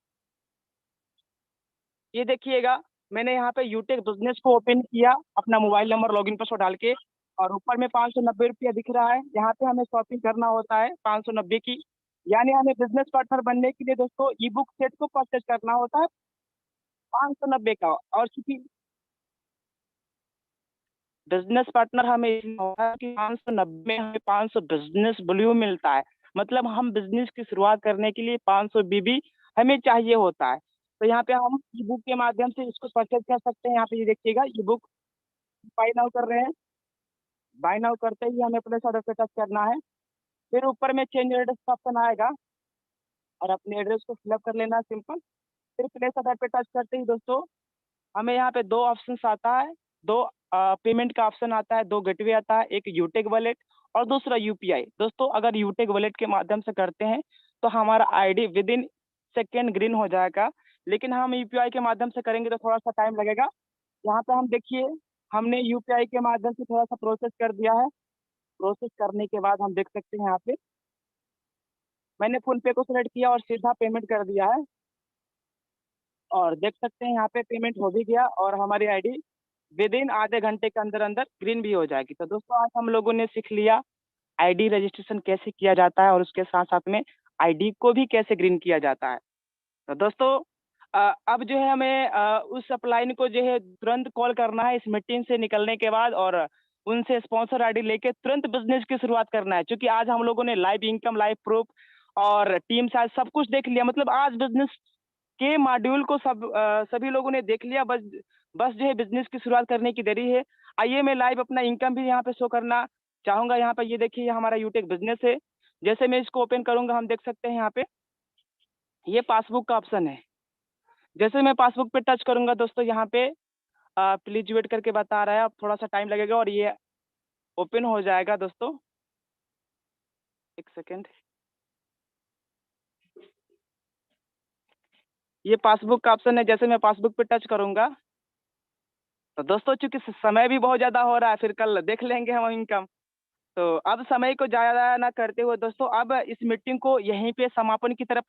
ये देखिएगा, मैंने यहाँ पे यूटेक बिजनेस को ओपन किया अपना मोबाइल नंबर, लॉगिन पासवर्ड डाल के, और ऊपर में 590 रुपया दिख रहा है। यहाँ पे हमें शॉपिंग करना होता है 590 की, यानी हमें बिजनेस पार्टनर बनने के लिए दोस्तों ई बुक सेट को परचेज करना होता है 590 का। और चूंकि बिजनेस पार्टनर हमें होता है कि 590 में हमें 500 बिजनेस वॉल्यूम मिलता है। मतलब हम बिजनेस की शुरुआत करने के लिए 500 बीबी हमें चाहिए होता है। तो यहाँ पे हम ई बुक के माध्यम से इसको परचेज कर सकते हैं। यहाँ पे ये देखिएगा, ई बुक बाय नाउ कर रहे हैं। बाय नाउ करते ही हमें प्लेस ऑर्डर पे टच करना है। फिर ऊपर में चेंज एड्रेस का ऑप्शन आएगा और अपने एड्रेस को फिलअप कर लेना है, सिंपल। फिर प्लेस ऑर्डर पे टच करते ही दोस्तों हमें यहाँ पे 2 ऑप्शन आता है, 2 पेमेंट का ऑप्शन आता है, 2 गेटवे आता है, एक यूटेक वॉलेट और दूसरा यूपीआई। दोस्तों अगर यूटेक वॉलेट के माध्यम से करते हैं तो हमारा ID with in second green हो जाएगा, लेकिन हम यूपीआई के माध्यम से करेंगे तो थोड़ा सा टाइम लगेगा। यहाँ पे हम देखिए, हमने यूपीआई के माध्यम से थोड़ा सा प्रोसेस कर दिया है। प्रोसेस करने के बाद हम देख सकते हैं यहाँ पे मैंने फोन पे को सिलेक्ट किया और सीधा पेमेंट कर दिया है, और देख सकते हैं यहाँ पे पेमेंट हो भी गया और हमारी आईडी विद इन आधे घंटे के अंदर अंदर ग्रीन भी हो जाएगी। तो दोस्तों आज हम लोगों ने सीख लिया आईडी रजिस्ट्रेशन कैसे किया जाता है और उसके साथ साथ में आईडी को भी कैसे ग्रीन किया जाता है। तो दोस्तों अब जो है हमें उस अपलाइन को जो है तुरंत कॉल करना है इस मीटिंग से निकलने के बाद, और उनसे स्पॉन्सर आईडी लेके तुरंत बिजनेस की शुरुआत करना है। क्योंकि आज हम लोगों ने लाइव इनकम, लाइव प्रूफ और टीम साइज सब कुछ देख लिया, मतलब आज बिजनेस के मॉड्यूल को सभी लोगों ने देख लिया। बस जो है बिजनेस की शुरुआत करने की देरी है। आइए मैं लाइव अपना इनकम भी यहाँ पे शो करना चाहूंगा। यहाँ पे ये देखिए हमारा यूटेक बिजनेस है। जैसे मैं इसको ओपन करूंगा हम देख सकते हैं यहाँ पे ये पासबुक का ऑप्शन है। जैसे मैं पासबुक पे टच करूंगा दोस्तों यहाँ पे प्लीज वेट करके बता रहा है, अब थोड़ा सा टाइम लगेगा और ये ओपन हो जाएगा दोस्तों। एक सेकेंड, ये पासबुक का ऑप्शन है। जैसे मैं पासबुक पे टच करूंगा तो दोस्तों चूंकि समय भी बहुत ज्यादा हो रहा है, फिर कल देख लेंगे हम इनकम। तो अब समय को ज्यादा ना करते हुए दोस्तों अब इस मीटिंग को यहीं पे समापन की तरफ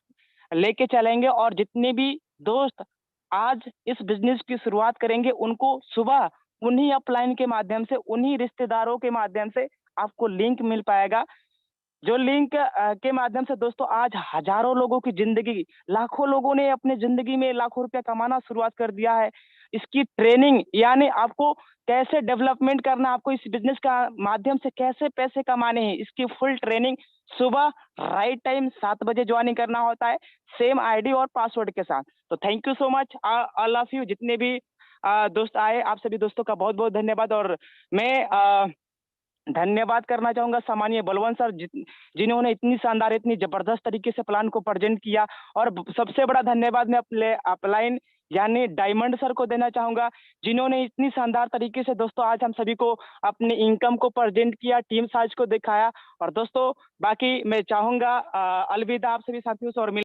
लेके चलेंगे, और जितने भी दोस्त आज इस बिजनेस की शुरुआत करेंगे उनको सुबह उन्हीं अपलाइन के माध्यम से, उन्हीं रिश्तेदारों के माध्यम से आपको लिंक मिल पाएगा। जो लिंक के माध्यम से दोस्तों आज हजारों लोगों की जिंदगी, लाखों लोगों ने अपने जिंदगी में लाखों रुपया कमाना शुरुआत कर दिया है। इसकी ट्रेनिंग यानी आपको कैसे डेवलपमेंट करना, आपको इस बिजनेस का माध्यम से कैसे पैसे कमाने हैं, इसकी फुल ट्रेनिंग सुबह राइट टाइम 7 बजे ज्वाइनिंग करना होता है, सेम आईडी और पासवर्ड के साथ। तो thank you so much all of you, जितने भी दोस्त आए आप सभी दोस्तों का बहुत बहुत धन्यवाद। और मैं धन्यवाद करना चाहूंगा सामान्य बलवंत सर जिन्होंने इतनी शानदार, इतनी जबरदस्त तरीके से प्लान को प्रेजेंट किया। और सबसे बड़ा धन्यवाद मैं अपने अपलाइन यानी डायमंड सर को देना चाहूंगा जिन्होंने इतनी शानदार तरीके से दोस्तों आज हम सभी को अपनी इनकम को प्रेजेंट किया, टीम साइज को दिखाया। और दोस्तों बाकी मैं चाहूंगा अलविदा आप सभी साथियों से, और